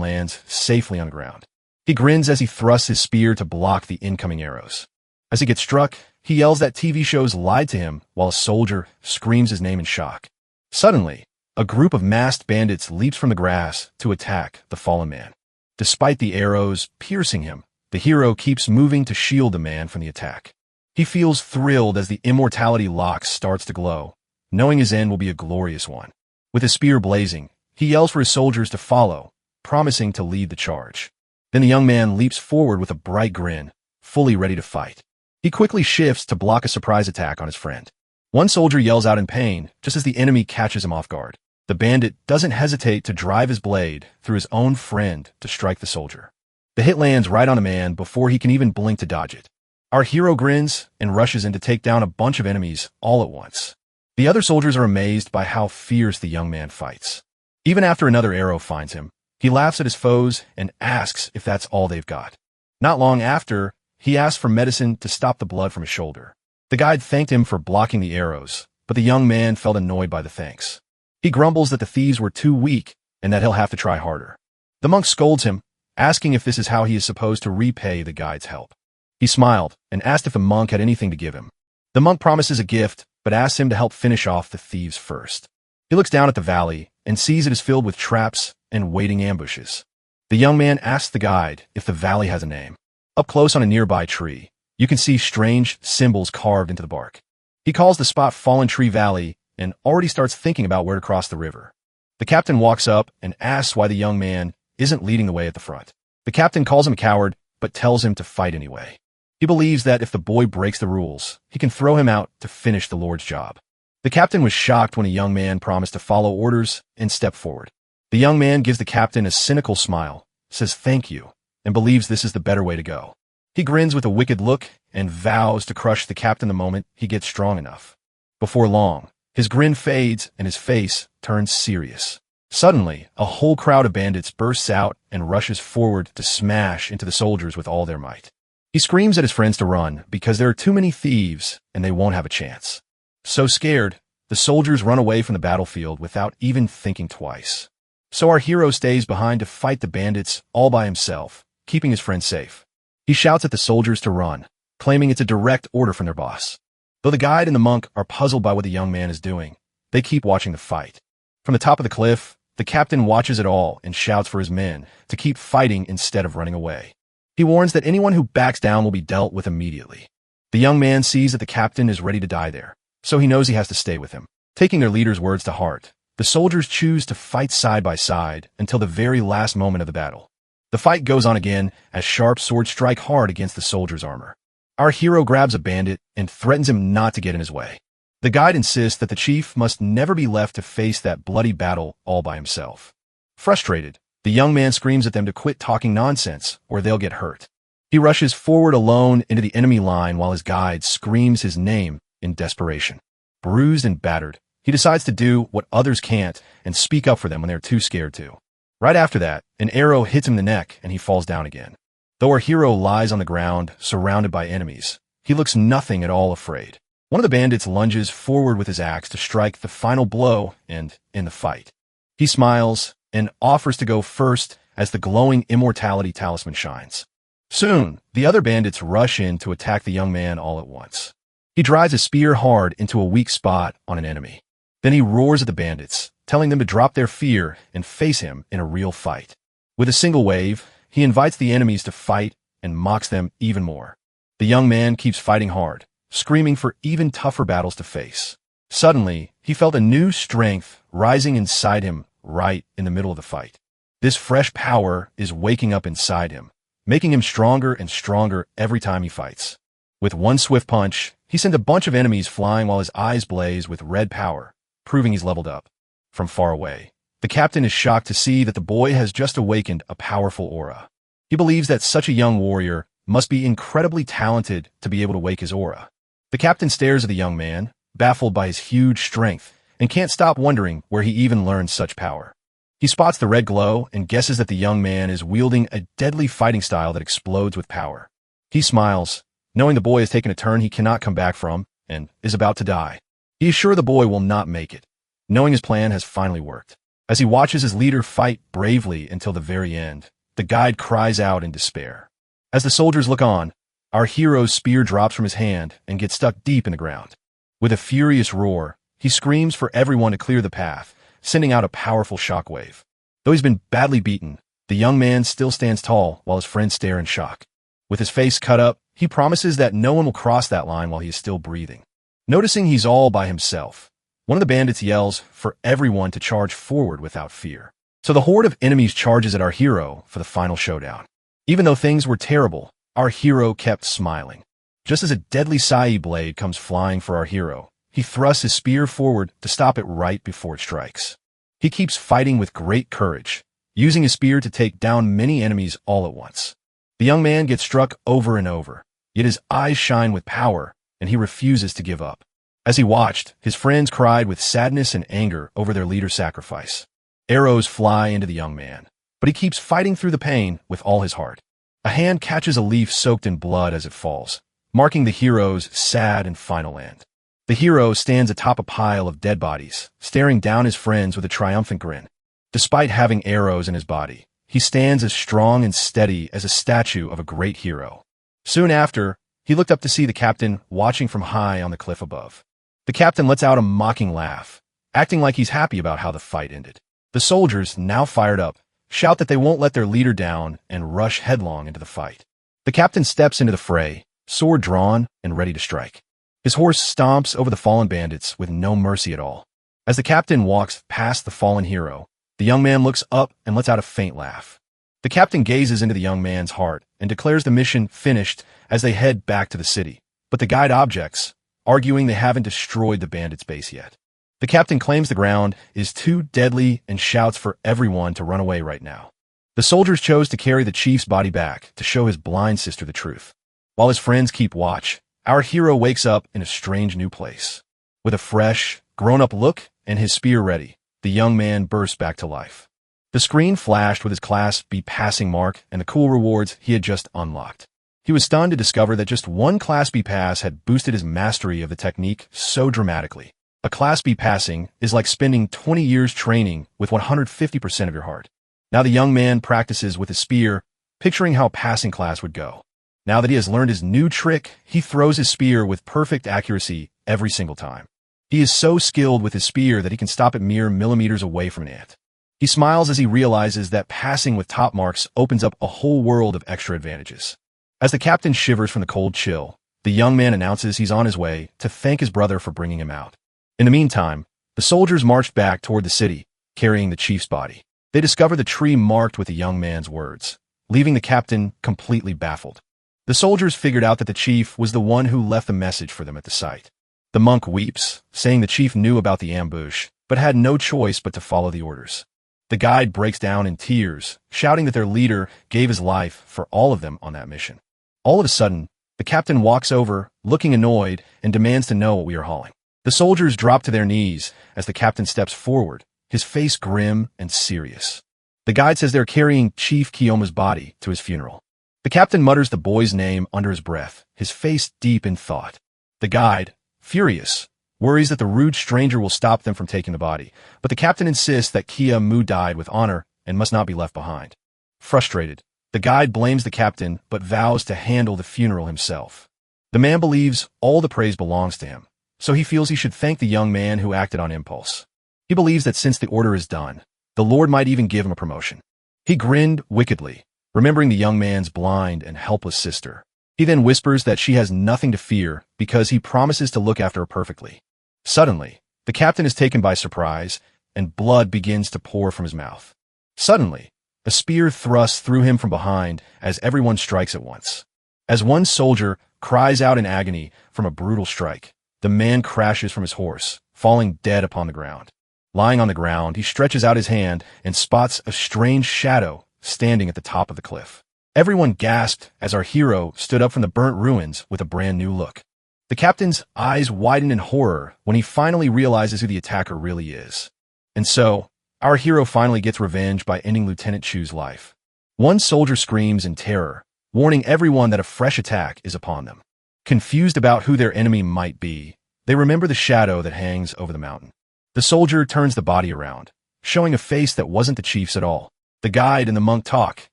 lands safely on the ground. He grins as he thrusts his spear to block the incoming arrows. As he gets struck, he yells that TV shows lied to him while a soldier screams his name in shock. Suddenly, a group of masked bandits leaps from the grass to attack the fallen man. Despite the arrows piercing him, the hero keeps moving to shield the man from the attack. He feels thrilled as the immortality lock starts to glow, knowing his end will be a glorious one. With his spear blazing, he yells for his soldiers to follow, promising to lead the charge. Then the young man leaps forward with a bright grin, fully ready to fight. He quickly shifts to block a surprise attack on his friend. One soldier yells out in pain just as the enemy catches him off guard. The bandit doesn't hesitate to drive his blade through his own friend to strike the soldier. The hit lands right on the man before he can even blink to dodge it. Our hero grins and rushes in to take down a bunch of enemies all at once. The other soldiers are amazed by how fierce the young man fights. Even after another arrow finds him, he laughs at his foes and asks if that's all they've got. Not long after, he asks for medicine to stop the blood from his shoulder. The guide thanked him for blocking the arrows, but the young man felt annoyed by the thanks. He grumbles that the thieves were too weak and that he'll have to try harder. The monk scolds him, asking if this is how he is supposed to repay the guide's help. He smiled and asked if the monk had anything to give him. The monk promises a gift, but asks him to help finish off the thieves first. He looks down at the valley and sees it is filled with traps and waiting ambushes. The young man asks the guide if the valley has a name. Up close on a nearby tree, you can see strange symbols carved into the bark. He calls the spot Fallen Tree Valley and already starts thinking about where to cross the river. The captain walks up and asks why the young man isn't leading the way at the front. The captain calls him a coward, but tells him to fight anyway. He believes that if the boy breaks the rules, he can throw him out to finish the Lord's job. The captain was shocked when a young man promised to follow orders and step forward. The young man gives the captain a cynical smile, says thank you, and believes this is the better way to go. He grins with a wicked look and vows to crush the captain the moment he gets strong enough. Before long, his grin fades and his face turns serious. Suddenly, a whole crowd of bandits bursts out and rushes forward to smash into the soldiers with all their might. He screams at his friends to run because there are too many thieves and they won't have a chance. So scared, the soldiers run away from the battlefield without even thinking twice. So our hero stays behind to fight the bandits all by himself, keeping his friends safe. He shouts at the soldiers to run, claiming it's a direct order from their boss. Though the guide and the monk are puzzled by what the young man is doing, they keep watching the fight. From the top of the cliff, the captain watches it all and shouts for his men to keep fighting instead of running away. He warns that anyone who backs down will be dealt with immediately. The young man sees that the captain is ready to die there, so he knows he has to stay with him. Taking their leader's words to heart, the soldiers choose to fight side by side until the very last moment of the battle. The fight goes on again as sharp swords strike hard against the soldier's armor. Our hero grabs a bandit and threatens him not to get in his way. The guide insists that the chief must never be left to face that bloody battle all by himself. Frustrated, the young man screams at them to quit talking nonsense or they'll get hurt. He rushes forward alone into the enemy line while his guide screams his name in desperation. Bruised and battered, he decides to do what others can't and speak up for them when they're too scared to. Right after that, an arrow hits him in the neck and he falls down again. Though our hero lies on the ground, surrounded by enemies, he looks nothing at all afraid. One of the bandits lunges forward with his axe to strike the final blow and end the fight. He smiles and offers to go first as the glowing immortality talisman shines. Soon, the other bandits rush in to attack the young man all at once. He drives his spear hard into a weak spot on an enemy. Then he roars at the bandits, telling them to drop their fear and face him in a real fight. With a single wave, he invites the enemies to fight and mocks them even more. The young man keeps fighting hard, screaming for even tougher battles to face. Suddenly, he felt a new strength rising inside him right in the middle of the fight. This fresh power is waking up inside him, making him stronger and stronger every time he fights. With one swift punch, he sent a bunch of enemies flying while his eyes blaze with red power, proving he's leveled up. From far away, the captain is shocked to see that the boy has just awakened a powerful aura. He believes that such a young warrior must be incredibly talented to be able to wake his aura. The captain stares at the young man, baffled by his huge strength, and can't stop wondering where he even learned such power. He spots the red glow and guesses that the young man is wielding a deadly fighting style that explodes with power. He smiles, knowing the boy has taken a turn he cannot come back from and is about to die. He is sure the boy will not make it, knowing his plan has finally worked. As he watches his leader fight bravely until the very end, the guide cries out in despair. As the soldiers look on, our hero's spear drops from his hand and gets stuck deep in the ground. With a furious roar, he screams for everyone to clear the path, sending out a powerful shockwave. Though he's been badly beaten, the young man still stands tall while his friends stare in shock. With his face cut up, he promises that no one will cross that line while he is still breathing. Noticing he's all by himself, One of the bandits yells for everyone to charge forward without fear. So the horde of enemies charges at our hero for the final showdown. Even though things were terrible, our hero kept smiling. Just as a deadly sai blade comes flying for our hero, he thrusts his spear forward to stop it right before it strikes. He keeps fighting with great courage, using his spear to take down many enemies all at once. The young man gets struck over and over, yet his eyes shine with power, and he refuses to give up. As he watched, his friends cried with sadness and anger over their leader's sacrifice. Arrows fly into the young man, but he keeps fighting through the pain with all his heart. A hand catches a leaf soaked in blood as it falls, marking the hero's sad and final end. The hero stands atop a pile of dead bodies, staring down his friends with a triumphant grin. Despite having arrows in his body, he stands as strong and steady as a statue of a great hero. Soon after, he looked up to see the captain watching from high on the cliff above. The captain lets out a mocking laugh, acting like he's happy about how the fight ended. The soldiers, now fired up, shout that they won't let their leader down and rush headlong into the fight. The captain steps into the fray, sword drawn and ready to strike. His horse stomps over the fallen bandits with no mercy at all. As the captain walks past the fallen hero, the young man looks up and lets out a faint laugh. The captain gazes into the young man's heart and declares the mission finished as they head back to the city. But the guide objects, arguing they haven't destroyed the bandits' base yet. The captain claims the ground is too deadly and shouts for everyone to run away right now. The soldiers chose to carry the chief's body back to show his blind sister the truth. While his friends keep watch, our hero wakes up in a strange new place. With a fresh, grown-up look and his spear ready, the young man bursts back to life. The screen flashed with his Class B passing mark and the cool rewards he had just unlocked. He was stunned to discover that just one Class B pass had boosted his mastery of the technique so dramatically. A Class B passing is like spending 20 years training with 150% of your heart. Now the young man practices with his spear, picturing how a passing class would go. Now that he has learned his new trick, he throws his spear with perfect accuracy every single time. He is so skilled with his spear that he can stop it mere millimeters away from an ant. He smiles as he realizes that passing with top marks opens up a whole world of extra advantages. As the captain shivers from the cold chill, the young man announces he's on his way to thank his brother for bringing him out. In the meantime, the soldiers marched back toward the city, carrying the chief's body. They discover the tree marked with the young man's words, leaving the captain completely baffled. The soldiers figured out that the chief was the one who left the message for them at the site. The monk weeps, saying the chief knew about the ambush, but had no choice but to follow the orders. The guide breaks down in tears, shouting that their leader gave his life for all of them on that mission. All of a sudden, the captain walks over, looking annoyed, and demands to know what we are hauling. The soldiers drop to their knees as the captain steps forward, his face grim and serious. The guide says they're carrying Chief Kiyoma's body to his funeral. The captain mutters the boy's name under his breath, his face deep in thought. The guide, furious, worries that the rude stranger will stop them from taking the body, but the captain insists that Kiyomu died with honor and must not be left behind. Frustrated, the guide blames the captain but vows to handle the funeral himself. The man believes all the praise belongs to him, so he feels he should thank the young man who acted on impulse. He believes that since the order is done, the Lord might even give him a promotion. He grinned wickedly, remembering the young man's blind and helpless sister. He then whispers that she has nothing to fear because he promises to look after her perfectly. Suddenly, the captain is taken by surprise, and blood begins to pour from his mouth. Suddenly, a spear thrusts through him from behind as everyone strikes at once. As one soldier cries out in agony from a brutal strike, the man crashes from his horse, falling dead upon the ground. Lying on the ground, he stretches out his hand and spots a strange shadow standing at the top of the cliff. Everyone gasped as our hero stood up from the burnt ruins with a brand new look. The captain's eyes widen in horror when he finally realizes who the attacker really is. And so, our hero finally gets revenge by ending Lieutenant Chu's life. One soldier screams in terror, warning everyone that a fresh attack is upon them. Confused about who their enemy might be, they remember the shadow that hangs over the mountain. The soldier turns the body around, showing a face that wasn't the chief's at all. The guide and the monk talk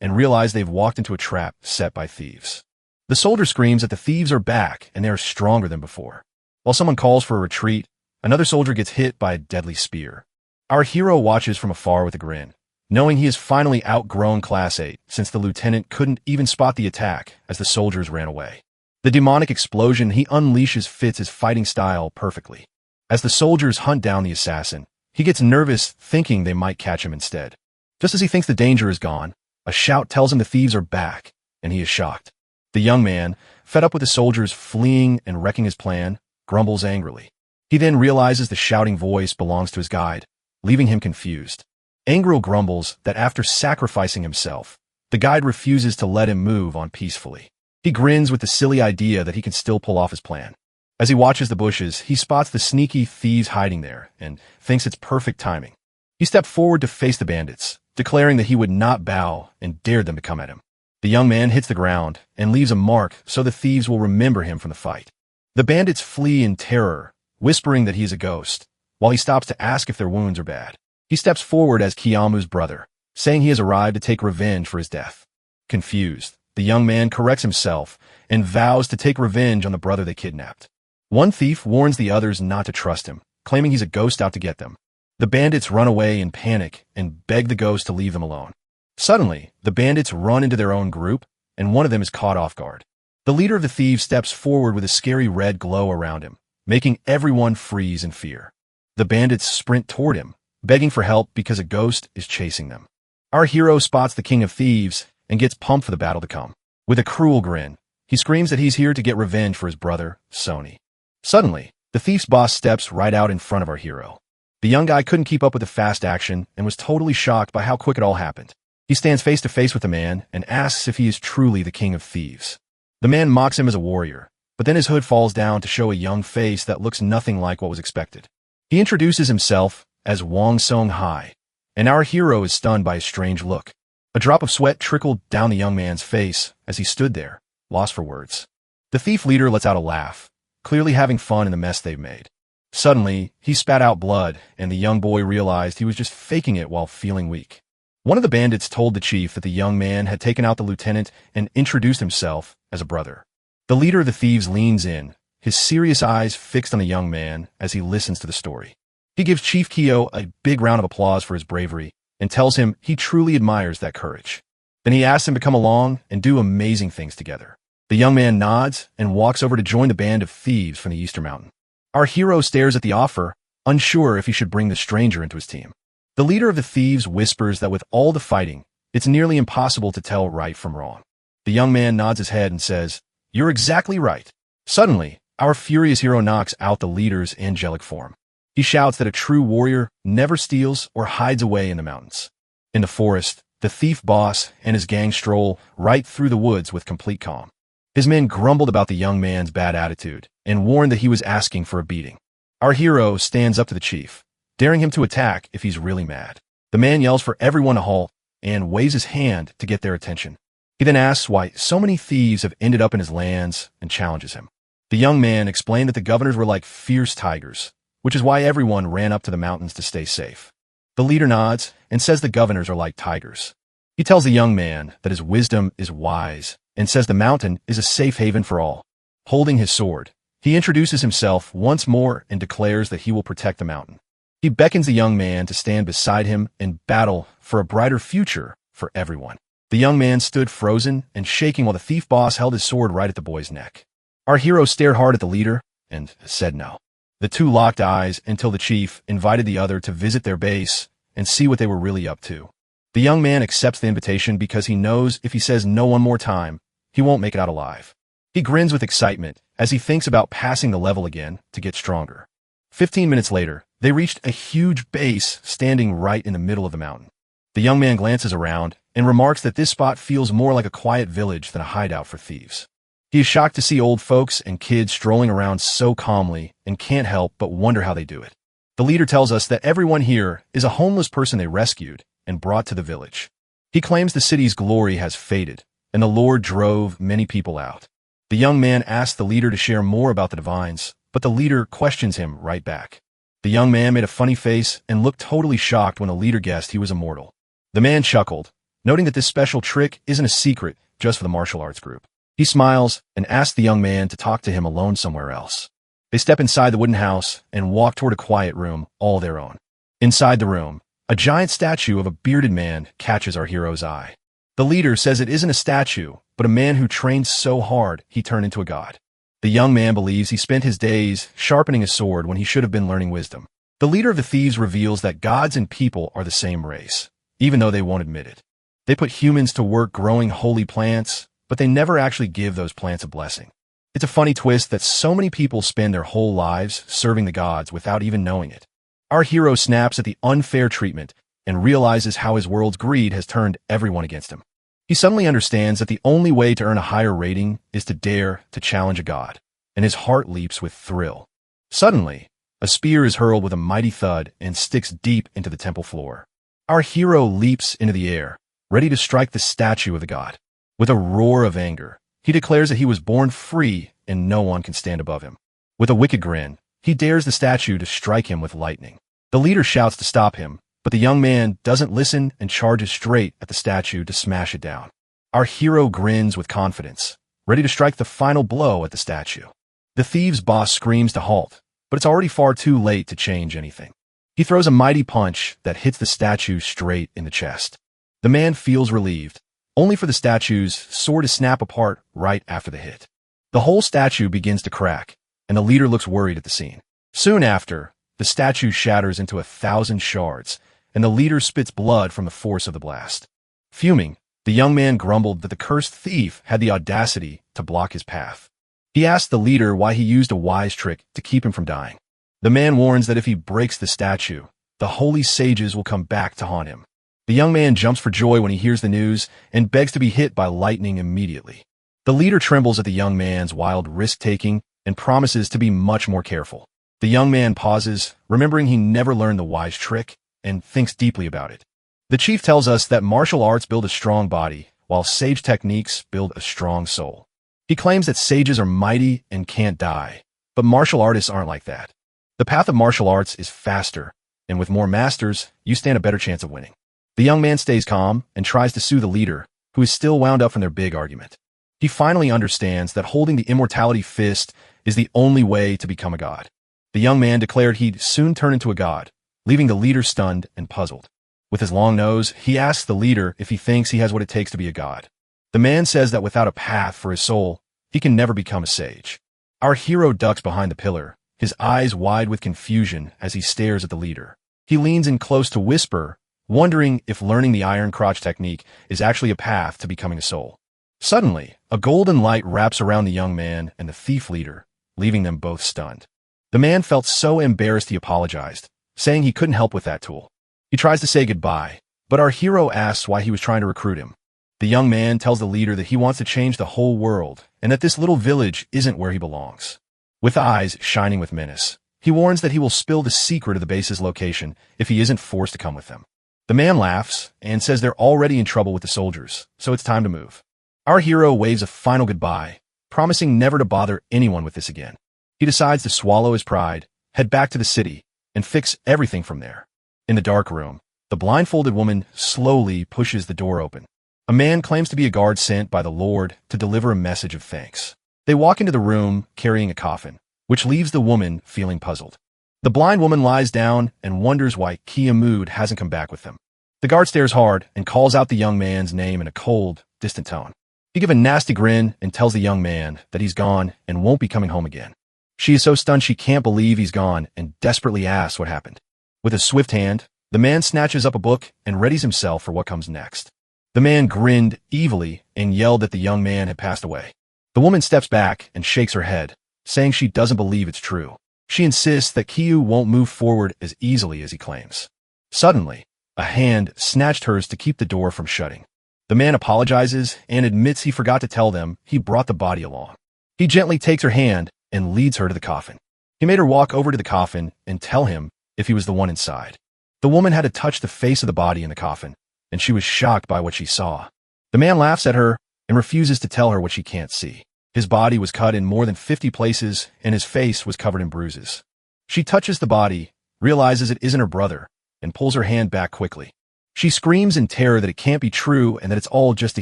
and realize they've walked into a trap set by thieves. The soldier screams that the thieves are back and they are stronger than before. While someone calls for a retreat, another soldier gets hit by a deadly spear. Our hero watches from afar with a grin, knowing he has finally outgrown Class 8 since the lieutenant couldn't even spot the attack as the soldiers ran away. The demonic explosion he unleashes fits his fighting style perfectly. As the soldiers hunt down the assassin, he gets nervous thinking they might catch him instead. Just as he thinks the danger is gone, a shout tells him the thieves are back, and he is shocked. The young man, fed up with the soldiers fleeing and wrecking his plan, grumbles angrily. He then realizes the shouting voice belongs to his guide, leaving him confused. Angro grumbles that after sacrificing himself, the guide refuses to let him move on peacefully. He grins with the silly idea that he can still pull off his plan. As he watches the bushes, he spots the sneaky thieves hiding there and thinks it's perfect timing. He stepped forward to face the bandits, declaring that he would not bow and dared them to come at him. The young man hits the ground and leaves a mark so the thieves will remember him from the fight. The bandits flee in terror, whispering that he is a ghost, while he stops to ask if their wounds are bad. He steps forward as Kiyamu's brother, saying he has arrived to take revenge for his death. Confused, the young man corrects himself and vows to take revenge on the brother they kidnapped. One thief warns the others not to trust him, claiming he's a ghost out to get them. The bandits run away in panic and beg the ghost to leave them alone. Suddenly, the bandits run into their own group, and one of them is caught off guard. The leader of the thieves steps forward with a scary red glow around him, making everyone freeze in fear. The bandits sprint toward him, begging for help because a ghost is chasing them. Our hero spots the king of thieves and gets pumped for the battle to come. With a cruel grin, he screams that he's here to get revenge for his brother, Sony. Suddenly, the thief's boss steps right out in front of our hero. The young guy couldn't keep up with the fast action and was totally shocked by how quick it all happened. He stands face to face with the man and asks if he is truly the king of thieves. The man mocks him as a warrior, but then his hood falls down to show a young face that looks nothing like what was expected. He introduces himself as Wang Song Hai, and our hero is stunned by his strange look. A drop of sweat trickled down the young man's face as he stood there, lost for words. The thief leader lets out a laugh, clearly having fun in the mess they've made. Suddenly, he spat out blood, and the young boy realized he was just faking it while feeling weak. One of the bandits told the chief that the young man had taken out the lieutenant and introduced himself as a brother. The leader of the thieves leans in, his serious eyes fixed on the young man as he listens to the story. He gives Chief Kyo a big round of applause for his bravery and tells him he truly admires that courage. Then he asks him to come along and do amazing things together. The young man nods and walks over to join the band of thieves from the Eastern Mountain. Our hero stares at the offer, unsure if he should bring the stranger into his team. The leader of the thieves whispers that with all the fighting, it's nearly impossible to tell right from wrong. The young man nods his head and says, "You're exactly right." Suddenly, our furious hero knocks out the leader's angelic form. He shouts that a true warrior never steals or hides away in the mountains. In the forest, the thief boss and his gang stroll right through the woods with complete calm. His men grumbled about the young man's bad attitude and warned that he was asking for a beating. Our hero stands up to the chief, daring him to attack if he's really mad. The man yells for everyone to halt and waves his hand to get their attention. He then asks why so many thieves have ended up in his lands and challenges him. The young man explained that the governors were like fierce tigers, which is why everyone ran up to the mountains to stay safe. The leader nods and says the governors are like tigers. He tells the young man that his wisdom is wise and says the mountain is a safe haven for all. Holding his sword, he introduces himself once more and declares that he will protect the mountain. He beckons the young man to stand beside him and battle for a brighter future for everyone. The young man stood frozen and shaking while the thief boss held his sword right at the boy's neck. Our hero stared hard at the leader and said no. The two locked eyes until the chief invited the other to visit their base and see what they were really up to. The young man accepts the invitation because he knows if he says no one more time, he won't make it out alive. He grins with excitement as he thinks about passing the level again to get stronger. 15 minutes later, they reached a huge base standing right in the middle of the mountain. The young man glances around and remarks that this spot feels more like a quiet village than a hideout for thieves. He is shocked to see old folks and kids strolling around so calmly and can't help but wonder how they do it. The leader tells us that everyone here is a homeless person they rescued and brought to the village. He claims the city's glory has faded, and the Lord drove many people out. The young man asks the leader to share more about the divines, but the leader questions him right back. The young man made a funny face and looked totally shocked when the leader guessed he was immortal. The man chuckled, noting that this special trick isn't a secret just for the martial arts group. He smiles and asks the young man to talk to him alone somewhere else. They step inside the wooden house and walk toward a quiet room all their own. Inside the room, a giant statue of a bearded man catches our hero's eye. The leader says it isn't a statue, but a man who trained so hard he turned into a god. The young man believes he spent his days sharpening a sword when he should have been learning wisdom. The leader of the thieves reveals that gods and people are the same race, even though they won't admit it. They put humans to work growing holy plants, but they never actually give those plants a blessing. It's a funny twist that so many people spend their whole lives serving the gods without even knowing it. Our hero snaps at the unfair treatment and realizes how his world's greed has turned everyone against him. He suddenly understands that the only way to earn a higher rating is to dare to challenge a god, and his heart leaps with thrill. Suddenly, a spear is hurled with a mighty thud and sticks deep into the temple floor. Our hero leaps into the air, ready to strike the statue of the god. With a roar of anger, he declares that he was born free and no one can stand above him. With a wicked grin, he dares the statue to strike him with lightning. The leader shouts to stop him, but the young man doesn't listen and charges straight at the statue to smash it down. Our hero grins with confidence, ready to strike the final blow at the statue. The thieves' boss screams to halt, but it's already far too late to change anything. He throws a mighty punch that hits the statue straight in the chest. The man feels relieved, only for the statue's sword to snap apart right after the hit. The whole statue begins to crack, and the leader looks worried at the scene. Soon after, the statue shatters into 1,000 shards, and the leader spits blood from the force of the blast. Fuming, the young man grumbled that the cursed thief had the audacity to block his path. He asked the leader why he used a wise trick to keep him from dying. The man warns that if he breaks the statue, the holy sages will come back to haunt him. The young man jumps for joy when he hears the news and begs to be hit by lightning immediately. The leader trembles at the young man's wild risk-taking and promises to be much more careful. The young man pauses, remembering he never learned the wise trick, and thinks deeply about it. The chief tells us that martial arts build a strong body, while sage techniques build a strong soul. He claims that sages are mighty and can't die, but martial artists aren't like that. The path of martial arts is faster, and with more masters, you stand a better chance of winning. The young man stays calm and tries to soothe the leader, who is still wound up from their big argument. He finally understands that holding the immortality fist is the only way to become a god. The young man declared he'd soon turn into a god, leaving the leader stunned and puzzled. With his long nose, he asks the leader if he thinks he has what it takes to be a god. The man says that without a path for his soul, he can never become a sage. Our hero ducks behind the pillar, his eyes wide with confusion as he stares at the leader. He leans in close to whisper, wondering if learning the iron crotch technique is actually a path to becoming a soul. Suddenly, a golden light wraps around the young man and the thief leader, leaving them both stunned. The man felt so embarrassed he apologized, saying he couldn't help with that tool. He tries to say goodbye, but our hero asks why he was trying to recruit him. The young man tells the leader that he wants to change the whole world and that this little village isn't where he belongs. With eyes shining with menace, he warns that he will spill the secret of the base's location if he isn't forced to come with them. The man laughs and says they're already in trouble with the soldiers, so it's time to move. Our hero waves a final goodbye, promising never to bother anyone with this again. He decides to swallow his pride, head back to the city, and fix everything from there. In the dark room, the blindfolded woman slowly pushes the door open. A man claims to be a guard sent by the Lord to deliver a message of thanks. They walk into the room carrying a coffin, which leaves the woman feeling puzzled. The blind woman lies down and wonders why Kiamud hasn't come back with them. The guard stares hard and calls out the young man's name in a cold, distant tone. He gives a nasty grin and tells the young man that he's gone and won't be coming home again. She is so stunned she can't believe he's gone and desperately asks what happened. With a swift hand, the man snatches up a book and readies himself for what comes next. The man grinned evilly and yelled that the young man had passed away. The woman steps back and shakes her head, saying she doesn't believe it's true. She insists that Kiyu won't move forward as easily as he claims. Suddenly, a hand snatched hers to keep the door from shutting. The man apologizes and admits he forgot to tell them he brought the body along. He gently takes her hand and leads her to the coffin. He made her walk over to the coffin and tell him if he was the one inside. The woman had to touch the face of the body in the coffin, and she was shocked by what she saw. The man laughs at her and refuses to tell her what she can't see. His body was cut in more than 50 places, and his face was covered in bruises. She touches the body, realizes it isn't her brother, and pulls her hand back quickly. She screams in terror that it can't be true and that it's all just a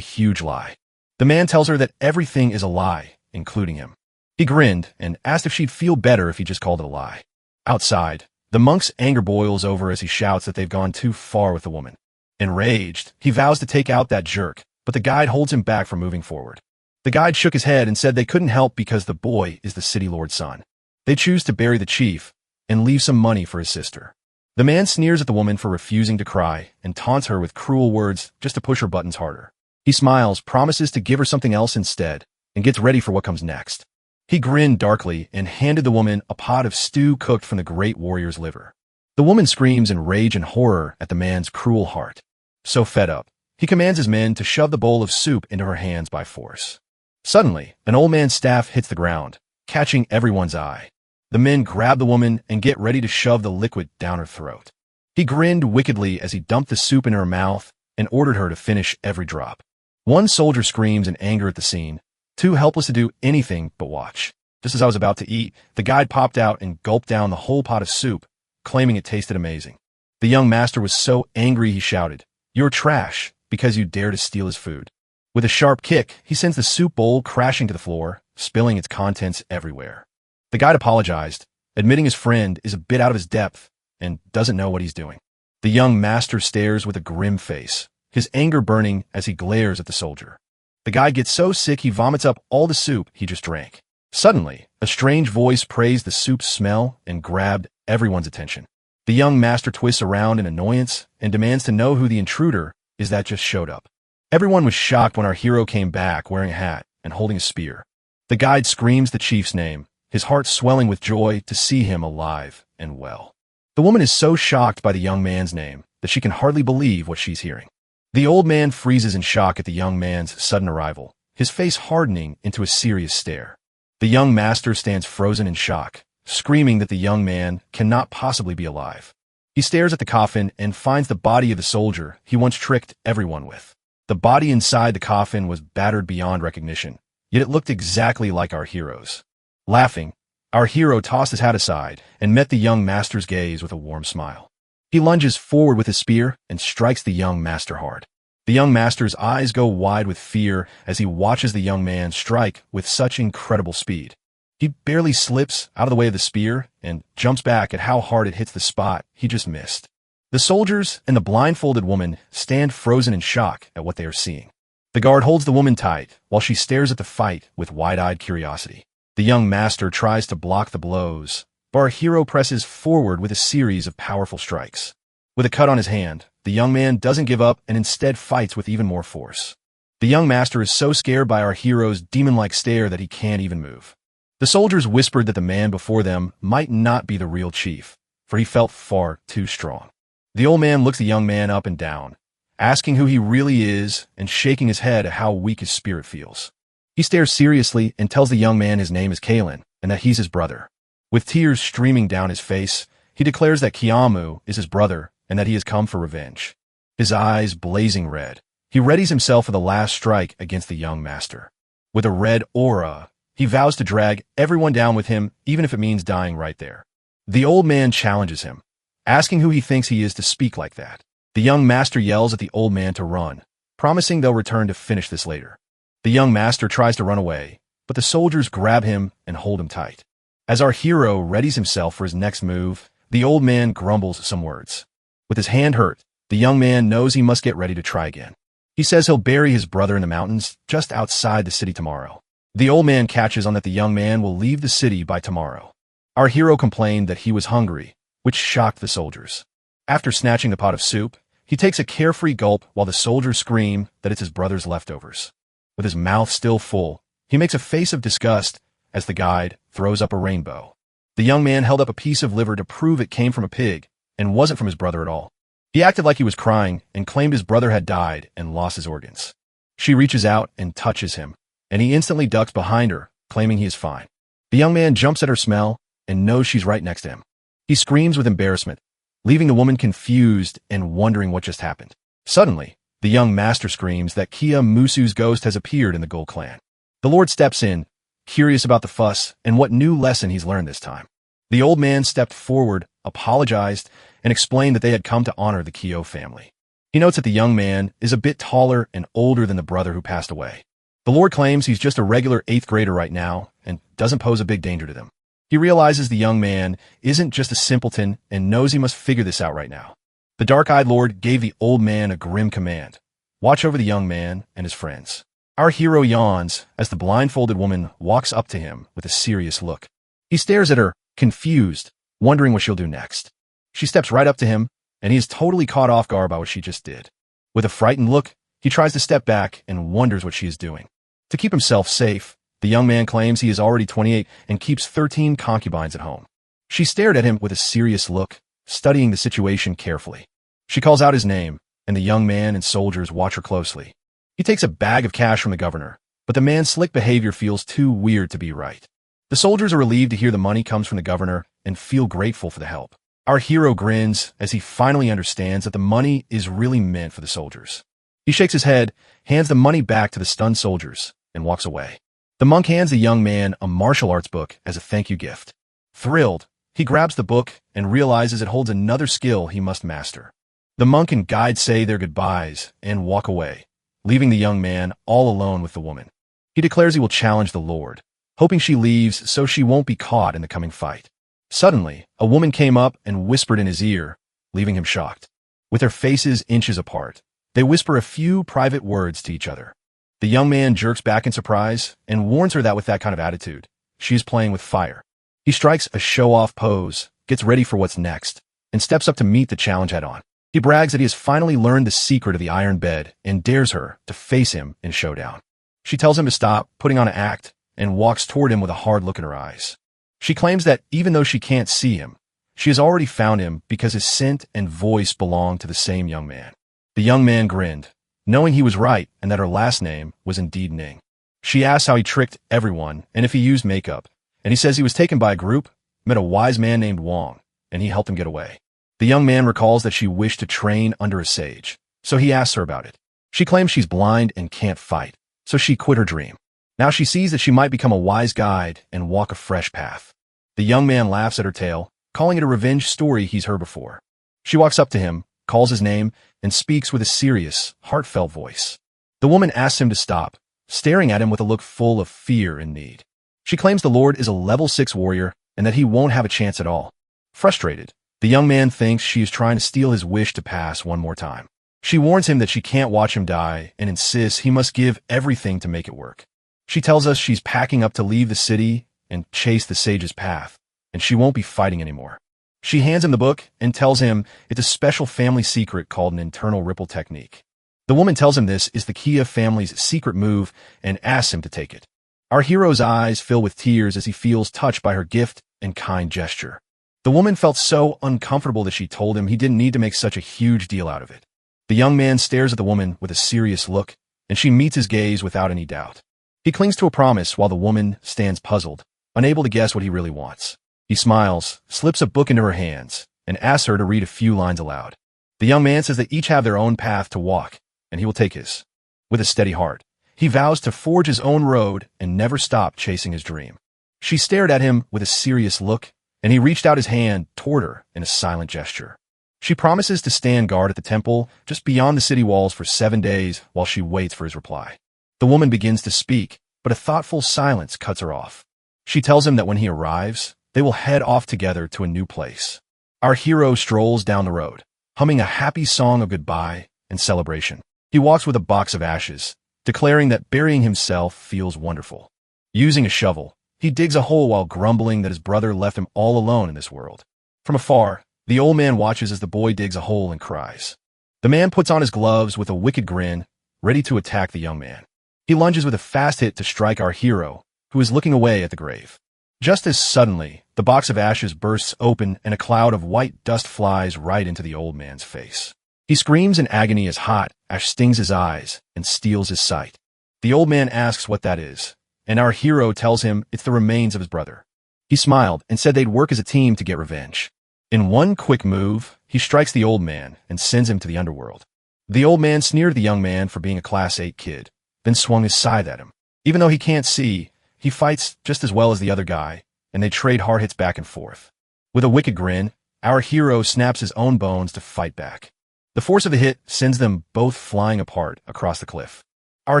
huge lie. The man tells her that everything is a lie, including him. He grinned and asked if she'd feel better if he just called it a lie. Outside, the monk's anger boils over as he shouts that they've gone too far with the woman. Enraged, he vows to take out that jerk, but the guide holds him back from moving forward. The guide shook his head and said they couldn't help because the boy is the city lord's son. They choose to bury the chief and leave some money for his sister. The man sneers at the woman for refusing to cry and taunts her with cruel words just to push her buttons harder. He smiles, promises to give her something else instead, and gets ready for what comes next. He grinned darkly and handed the woman a pot of stew cooked from the great warrior's liver. The woman screams in rage and horror at the man's cruel heart. So fed up, he commands his men to shove the bowl of soup into her hands by force. Suddenly, an old man's staff hits the ground, catching everyone's eye. The men grab the woman and get ready to shove the liquid down her throat. He grinned wickedly as he dumped the soup in her mouth and ordered her to finish every drop. One soldier screams in anger at the scene, too helpless to do anything but watch. Just as I was about to eat, the guide popped out and gulped down the whole pot of soup, claiming it tasted amazing. The young master was so angry he shouted, "You're trash, because you dare to steal his food." With a sharp kick, he sends the soup bowl crashing to the floor, spilling its contents everywhere. The guide apologized, admitting his friend is a bit out of his depth and doesn't know what he's doing. The young master stares with a grim face, his anger burning as he glares at the soldier. The guy gets so sick he vomits up all the soup he just drank. Suddenly, a strange voice praised the soup's smell and grabbed everyone's attention. The young master twists around in annoyance and demands to know who the intruder is that just showed up. Everyone was shocked when our hero came back wearing a hat and holding a spear. The guide screams the chief's name, his heart swelling with joy to see him alive and well. The woman is so shocked by the young man's name that she can hardly believe what she's hearing. The old man freezes in shock at the young man's sudden arrival, his face hardening into a serious stare. The young master stands frozen in shock, screaming that the young man cannot possibly be alive. He stares at the coffin and finds the body of the soldier he once tricked everyone with. The body inside the coffin was battered beyond recognition, yet it looked exactly like our hero's. Laughing, our hero tossed his hat aside and met the young master's gaze with a warm smile. He lunges forward with his spear and strikes the young master hard. The young master's eyes go wide with fear as he watches the young man strike with such incredible speed. He barely slips out of the way of the spear and jumps back at how hard it hits the spot he just missed. The soldiers and the blindfolded woman stand frozen in shock at what they are seeing. The guard holds the woman tight while she stares at the fight with wide-eyed curiosity. The young master tries to block the blows, but our hero presses forward with a series of powerful strikes. With a cut on his hand, the young man doesn't give up and instead fights with even more force. The young master is so scared by our hero's demon-like stare that he can't even move. The soldiers whispered that the man before them might not be the real chief, for he felt far too strong. The old man looks the young man up and down, asking who he really is and shaking his head at how weak his spirit feels. He stares seriously and tells the young man his name is Kalen and that he's his brother. With tears streaming down his face, he declares that Kiamu is his brother and that he has come for revenge. His eyes blazing red, he readies himself for the last strike against the young master. With a red aura, he vows to drag everyone down with him, even if it means dying right there. The old man challenges him, asking who he thinks he is to speak like that. The young master yells at the old man to run, promising they'll return to finish this later. The young master tries to run away, but the soldiers grab him and hold him tight. As our hero readies himself for his next move, the old man grumbles some words. With his hand hurt, the young man knows he must get ready to try again. He says he'll bury his brother in the mountains just outside the city tomorrow. The old man catches on that the young man will leave the city by tomorrow. Our hero complained that he was hungry, which shocked the soldiers. After snatching the pot of soup, he takes a carefree gulp while the soldiers scream that it's his brother's leftovers. With his mouth still full, he makes a face of disgust as the guide throws up a rainbow. The young man held up a piece of liver to prove it came from a pig and wasn't from his brother at all. He acted like he was crying and claimed his brother had died and lost his organs. She reaches out and touches him, and he instantly ducks behind her, claiming he is fine. The young man jumps at her smell and knows she's right next to him. He screams with embarrassment, leaving the woman confused and wondering what just happened. Suddenly, the young master screams that Kia Musu's ghost has appeared in the Gold clan. The Lord steps in, curious about the fuss and what new lesson he's learned this time. The old man stepped forward, apologized, and explained that they had come to honor the Kyo family. He notes that the young man is a bit taller and older than the brother who passed away. The Lord claims he's just a regular 8th grader right now and doesn't pose a big danger to them. He realizes the young man isn't just a simpleton and knows he must figure this out right now. The dark-eyed Lord gave the old man a grim command: watch over the young man and his friends. Our hero yawns as the blindfolded woman walks up to him with a serious look. He stares at her, confused, wondering what she'll do next. She steps right up to him, and he is totally caught off guard by what she just did. With a frightened look, he tries to step back and wonders what she is doing. To keep himself safe, the young man claims he is already 28 and keeps 13 concubines at home. She stared at him with a serious look, studying the situation carefully. She calls out his name, and the young man and soldiers watch her closely. He takes a bag of cash from the governor, but the man's slick behavior feels too weird to be right. The soldiers are relieved to hear the money comes from the governor and feel grateful for the help. Our hero grins as he finally understands that the money is really meant for the soldiers. He shakes his head, hands the money back to the stunned soldiers, and walks away. The monk hands the young man a martial arts book as a thank you gift. Thrilled, he grabs the book and realizes it holds another skill he must master. The monk and guide say their goodbyes and walk away, leaving the young man all alone with the woman. He declares he will challenge the Lord, hoping she leaves so she won't be caught in the coming fight. Suddenly, a woman came up and whispered in his ear, leaving him shocked. With their faces inches apart, they whisper a few private words to each other. The young man jerks back in surprise and warns her that with that kind of attitude, she is playing with fire. He strikes a show-off pose, gets ready for what's next, and steps up to meet the challenge head-on. He brags that he has finally learned the secret of the iron bed and dares her to face him in a showdown. She tells him to stop putting on an act and walks toward him with a hard look in her eyes. She claims that even though she can't see him, she has already found him because his scent and voice belong to the same young man. The young man grinned, knowing he was right and that her last name was indeed Ning. She asks how he tricked everyone and if he used makeup, and he says he was taken by a group, met a wise man named Wong, and he helped him get away. The young man recalls that she wished to train under a sage, so he asks her about it. She claims she's blind and can't fight, so she quit her dream. Now she sees that she might become a wise guide and walk a fresh path. The young man laughs at her tale, calling it a revenge story he's heard before. She walks up to him, calls his name, and speaks with a serious, heartfelt voice. The woman asks him to stop, staring at him with a look full of fear and need. She claims the Lord is a level 6 warrior and that he won't have a chance at all. Frustrated, the young man thinks she is trying to steal his wish to pass one more time. She warns him that she can't watch him die and insists he must give everything to make it work. She tells us she's packing up to leave the city and chase the sage's path, and she won't be fighting anymore. She hands him the book and tells him it's a special family secret called an internal ripple technique. The woman tells him this is the Kia family's secret move and asks him to take it. Our hero's eyes fill with tears as he feels touched by her gift and kind gesture. The woman felt so uncomfortable that she told him he didn't need to make such a huge deal out of it. The young man stares at the woman with a serious look, and she meets his gaze without any doubt. He clings to a promise while the woman stands puzzled, unable to guess what he really wants. He smiles, slips a book into her hands, and asks her to read a few lines aloud. The young man says that each have their own path to walk, and he will take his. With a steady heart, he vows to forge his own road and never stop chasing his dream. She stared at him with a serious look, and he reached out his hand toward her in a silent gesture. She promises to stand guard at the temple just beyond the city walls for 7 days while she waits for his reply. The woman begins to speak, but a thoughtful silence cuts her off. She tells him that when he arrives, they will head off together to a new place. Our hero strolls down the road, humming a happy song of goodbye and celebration. He walks with a box of ashes, declaring that burying himself feels wonderful. Using a shovel, he digs a hole while grumbling that his brother left him all alone in this world. From afar, the old man watches as the boy digs a hole and cries. The man puts on his gloves with a wicked grin, ready to attack the young man. He lunges with a fast hit to strike our hero, who is looking away at the grave. Just as suddenly, the box of ashes bursts open and a cloud of white dust flies right into the old man's face. He screams in agony as hot ash stings his eyes and steals his sight. The old man asks what that is, and our hero tells him it's the remains of his brother. He smiled and said they'd work as a team to get revenge. In one quick move, he strikes the old man and sends him to the underworld. The old man sneered at the young man for being a Class 8 kid, then swung his scythe at him. Even though he can't see, he fights just as well as the other guy, and they trade hard hits back and forth. With a wicked grin, our hero snaps his own bones to fight back. The force of the hit sends them both flying apart across the cliff. Our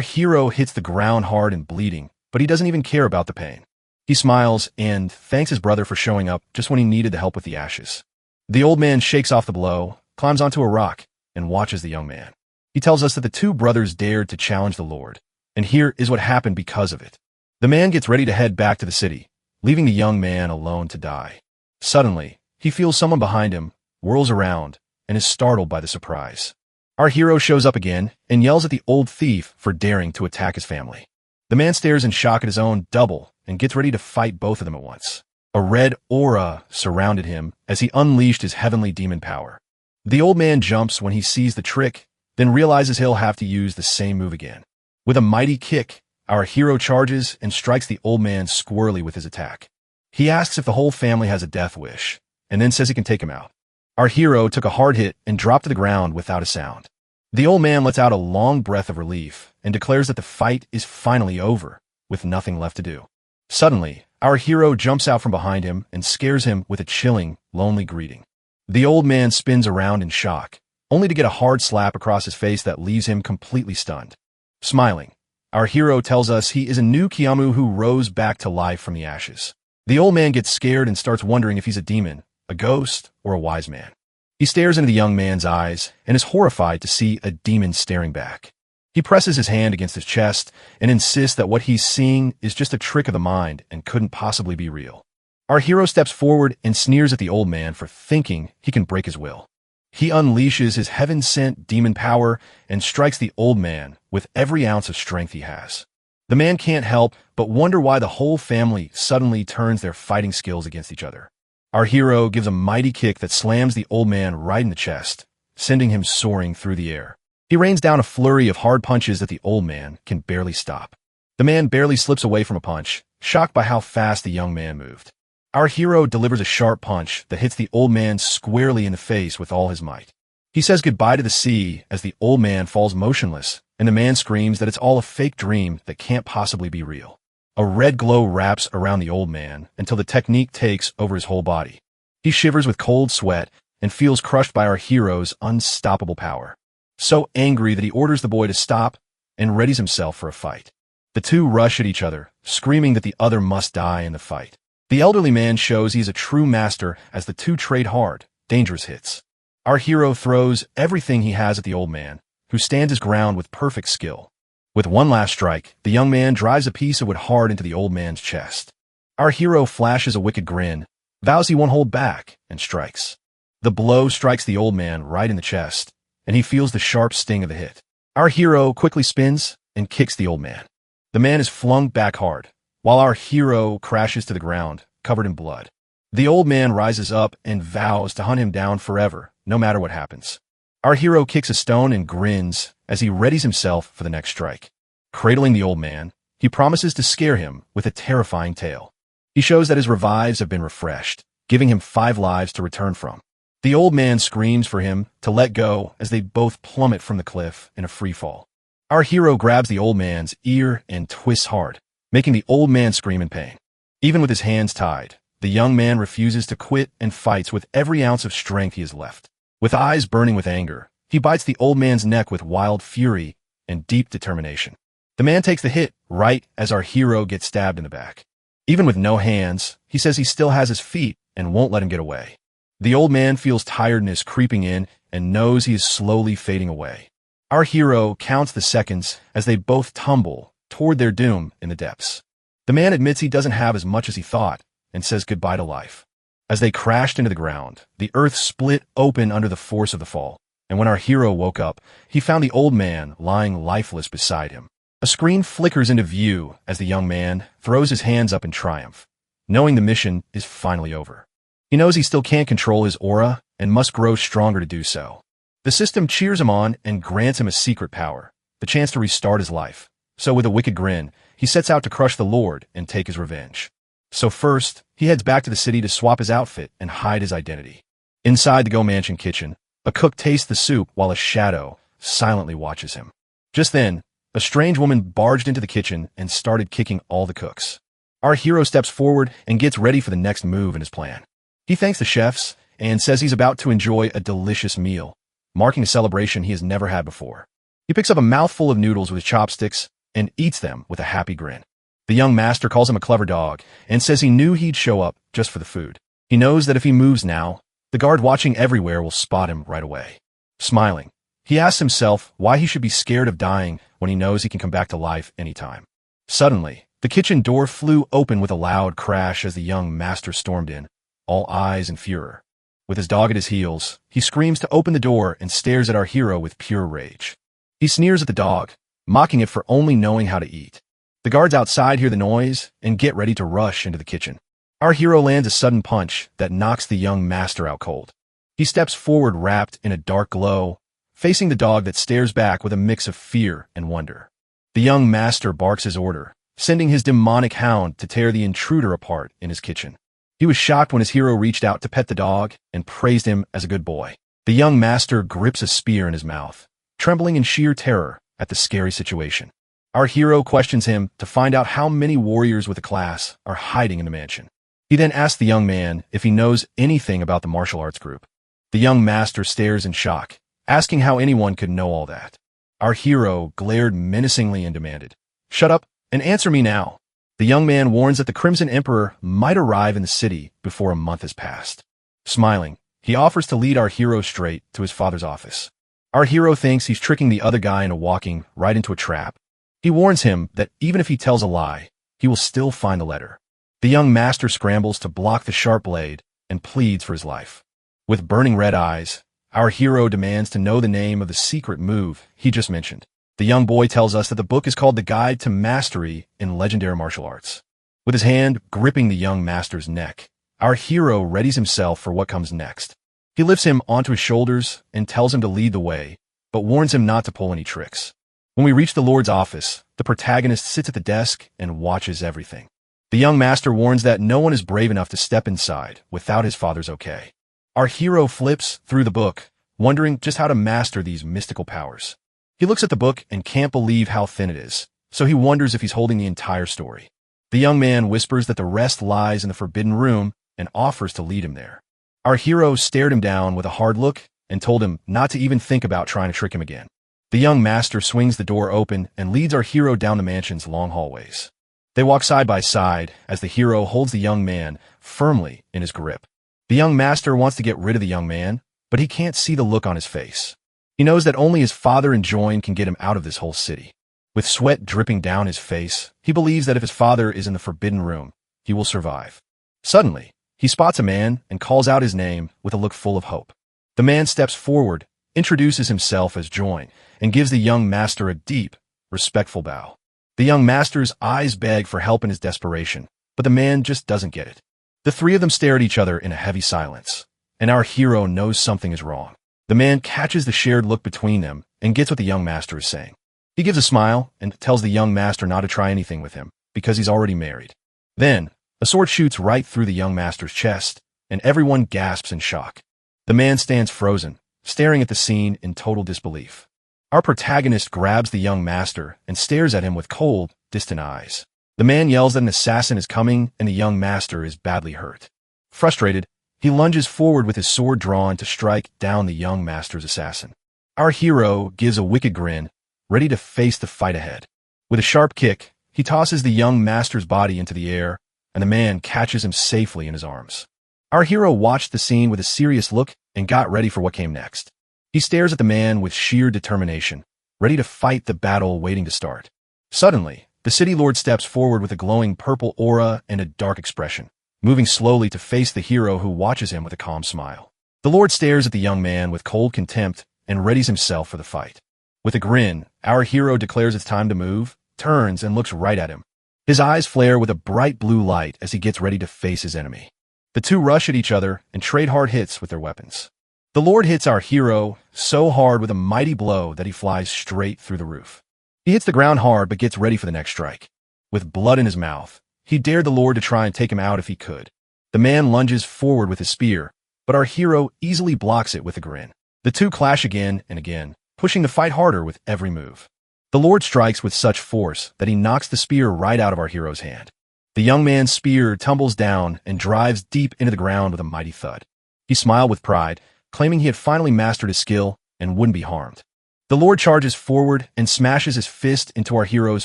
hero hits the ground hard and bleeding, but he doesn't even care about the pain. He smiles and thanks his brother for showing up just when he needed the help with the ashes. The old man shakes off the blow, climbs onto a rock, and watches the young man. He tells us that the two brothers dared to challenge the Lord, And here is what happened because of it. The man gets ready to head back to the city, leaving the young man alone to die. Suddenly, he feels someone behind him, whirls around, and is startled by the surprise. Our hero shows up again and yells at the old thief for daring to attack his family. The man stares in shock at his own double and gets ready to fight both of them at once. A red aura surrounded him as he unleashed his heavenly demon power. The old man jumps when he sees the trick, then realizes he'll have to use the same move again. With a mighty kick, our hero charges and strikes the old man squarely with his attack. He asks if the whole family has a death wish, and then says he can take him out. Our hero took a hard hit and dropped to the ground without a sound. The old man lets out a long breath of relief and declares that the fight is finally over, with nothing left to do. Suddenly, our hero jumps out from behind him and scares him with a chilling, lonely greeting. The old man spins around in shock, only to get a hard slap across his face that leaves him completely stunned. Smiling, our hero tells us he is a new Kiamu who rose back to life from the ashes. The old man gets scared and starts wondering if he's a demon, a ghost, or a wise man. He stares into the young man's eyes and is horrified to see a demon staring back. He presses his hand against his chest and insists that what he's seeing is just a trick of the mind and couldn't possibly be real. Our hero steps forward and sneers at the old man for thinking he can break his will. He unleashes his heaven-sent demon power and strikes the old man with every ounce of strength he has. The man can't help but wonder why the whole family suddenly turns their fighting skills against each other. Our hero gives a mighty kick that slams the old man right in the chest, sending him soaring through the air. He rains down a flurry of hard punches that the old man can barely stop. The man barely slips away from a punch, shocked by how fast the young man moved. Our hero delivers a sharp punch that hits the old man squarely in the face with all his might. He says goodbye to the sea as the old man falls motionless, and the man screams that it's all a fake dream that can't possibly be real. A red glow wraps around the old man until the technique takes over his whole body. He shivers with cold sweat and feels crushed by our hero's unstoppable power. So angry that he orders the boy to stop and readies himself for a fight. The two rush at each other, screaming that the other must die in the fight. The elderly man shows he is a true master as the two trade hard, dangerous hits. Our hero throws everything he has at the old man, who stands his ground with perfect skill. With one last strike, the young man drives a piece of wood hard into the old man's chest. Our hero flashes a wicked grin, vows he won't hold back, and strikes. The blow strikes the old man right in the chest, and he feels the sharp sting of the hit. Our hero quickly spins and kicks the old man. The man is flung back hard, while our hero crashes to the ground, covered in blood. The old man rises up and vows to hunt him down forever, no matter what happens. Our hero kicks a stone and grins as he readies himself for the next strike. Cradling the old man, he promises to scare him with a terrifying tale. He shows that his revives have been refreshed, giving him 5 lives to return from. The old man screams for him to let go as they both plummet from the cliff in a free fall. Our hero grabs the old man's ear and twists hard, making the old man scream in pain. Even with his hands tied, the young man refuses to quit and fights with every ounce of strength he has left. With eyes burning with anger, he bites the old man's neck with wild fury and deep determination. The man takes the hit right as our hero gets stabbed in the back. Even with no hands, he says he still has his feet and won't let him get away. The old man feels tiredness creeping in and knows he is slowly fading away. Our hero counts the seconds as they both tumble toward their doom in the depths. The man admits he doesn't have as much as he thought and says goodbye to life. As they crashed into the ground, the earth split open under the force of the fall, and when our hero woke up, he found the old man lying lifeless beside him. A screen flickers into view as the young man throws his hands up in triumph, knowing the mission is finally over. He knows he still can't control his aura and must grow stronger to do so. The system cheers him on and grants him a secret power, the chance to restart his life. So with a wicked grin, he sets out to crush the Lord and take his revenge. So first, he heads back to the city to swap his outfit and hide his identity. Inside the Go Mansion kitchen, a cook tastes the soup while a shadow silently watches him. Just then, a strange woman barged into the kitchen and started kicking all the cooks. Our hero steps forward and gets ready for the next move in his plan. He thanks the chefs and says he's about to enjoy a delicious meal, marking a celebration he has never had before. He picks up a mouthful of noodles with chopsticks and eats them with a happy grin. The young master calls him a clever dog and says he knew he'd show up just for the food. He knows that if he moves now, the guard watching everywhere will spot him right away. Smiling, he asks himself why he should be scared of dying when he knows he can come back to life anytime. Suddenly, the kitchen door flew open with a loud crash as the young master stormed in, all eyes and furor. With his dog at his heels, he screams to open the door and stares at our hero with pure rage. He sneers at the dog, mocking it for only knowing how to eat. The guards outside hear the noise and get ready to rush into the kitchen. Our hero lands a sudden punch that knocks the young master out cold. He steps forward wrapped in a dark glow, facing the dog that stares back with a mix of fear and wonder. The young master barks his order, sending his demonic hound to tear the intruder apart in his kitchen. He was shocked when his hero reached out to pet the dog and praised him as a good boy. The young master grips a spear in his mouth, trembling in sheer terror at the scary situation. Our hero questions him to find out how many warriors with a class are hiding in the mansion. He then asks the young man if he knows anything about the martial arts group. The young master stares in shock, asking how anyone could know all that. Our hero glared menacingly and demanded, "Shut up and answer me now." The young man warns that the Crimson Emperor might arrive in the city before a month has passed. Smiling, he offers to lead our hero straight to his father's office. Our hero thinks he's tricking the other guy into walking right into a trap. He warns him that even if he tells a lie, he will still find the letter. The young master scrambles to block the sharp blade and pleads for his life. With burning red eyes, our hero demands to know the name of the secret move he just mentioned. The young boy tells us that the book is called The Guide to Mastery in Legendary Martial Arts. With his hand gripping the young master's neck, our hero readies himself for what comes next. He lifts him onto his shoulders and tells him to lead the way, but warns him not to pull any tricks. When we reach the Lord's office, the protagonist sits at the desk and watches everything. The young master warns that no one is brave enough to step inside without his father's okay. Our hero flips through the book, wondering just how to master these mystical powers. He looks at the book and can't believe how thin it is, so he wonders if he's holding the entire story. The young man whispers that the rest lies in the forbidden room and offers to lead him there. Our hero stared him down with a hard look and told him not to even think about trying to trick him again. The young master swings the door open and leads our hero down the mansion's long hallways. They walk side by side as the hero holds the young man firmly in his grip. The young master wants to get rid of the young man, but he can't see the look on his face. He knows that only his father and Join can get him out of this whole city. With sweat dripping down his face, he believes that if his father is in the forbidden room, he will survive. Suddenly, he spots a man and calls out his name with a look full of hope. The man steps forward, introduces himself as Join, and gives the young master a deep, respectful bow. The young master's eyes beg for help in his desperation, but the man just doesn't get it. The three of them stare at each other in a heavy silence, and our hero knows something is wrong. The man catches the shared look between them and gets what the young master is saying. He gives a smile and tells the young master not to try anything with him, because he's already married. Then, a sword shoots right through the young master's chest, and everyone gasps in shock. The man stands frozen, staring at the scene in total disbelief. Our protagonist grabs the young master and stares at him with cold, distant eyes. The man yells that an assassin is coming and the young master is badly hurt. Frustrated, he lunges forward with his sword drawn to strike down the young master's assassin. Our hero gives a wicked grin, ready to face the fight ahead. With a sharp kick, he tosses the young master's body into the air, and the man catches him safely in his arms. Our hero watched the scene with a serious look and got ready for what came next. He stares at the man with sheer determination, ready to fight the battle waiting to start. Suddenly, the city lord steps forward with a glowing purple aura and a dark expression, moving slowly to face the hero who watches him with a calm smile. The lord stares at the young man with cold contempt and readies himself for the fight. With a grin, our hero declares it's time to move, turns, and looks right at him. His eyes flare with a bright blue light as he gets ready to face his enemy. The two rush at each other and trade hard hits with their weapons. The lord hits our hero so hard with a mighty blow that he flies straight through the roof. He hits the ground hard but gets ready for the next strike. With blood in his mouth, he dared the lord to try and take him out if he could. The man lunges forward with his spear, but our hero easily blocks it with a grin. The two clash again and again, pushing the fight harder with every move. The lord strikes with such force that he knocks the spear right out of our hero's hand. The young man's spear tumbles down and drives deep into the ground with a mighty thud. He smiled with pride, claiming he had finally mastered his skill and wouldn't be harmed. The lord charges forward and smashes his fist into our hero's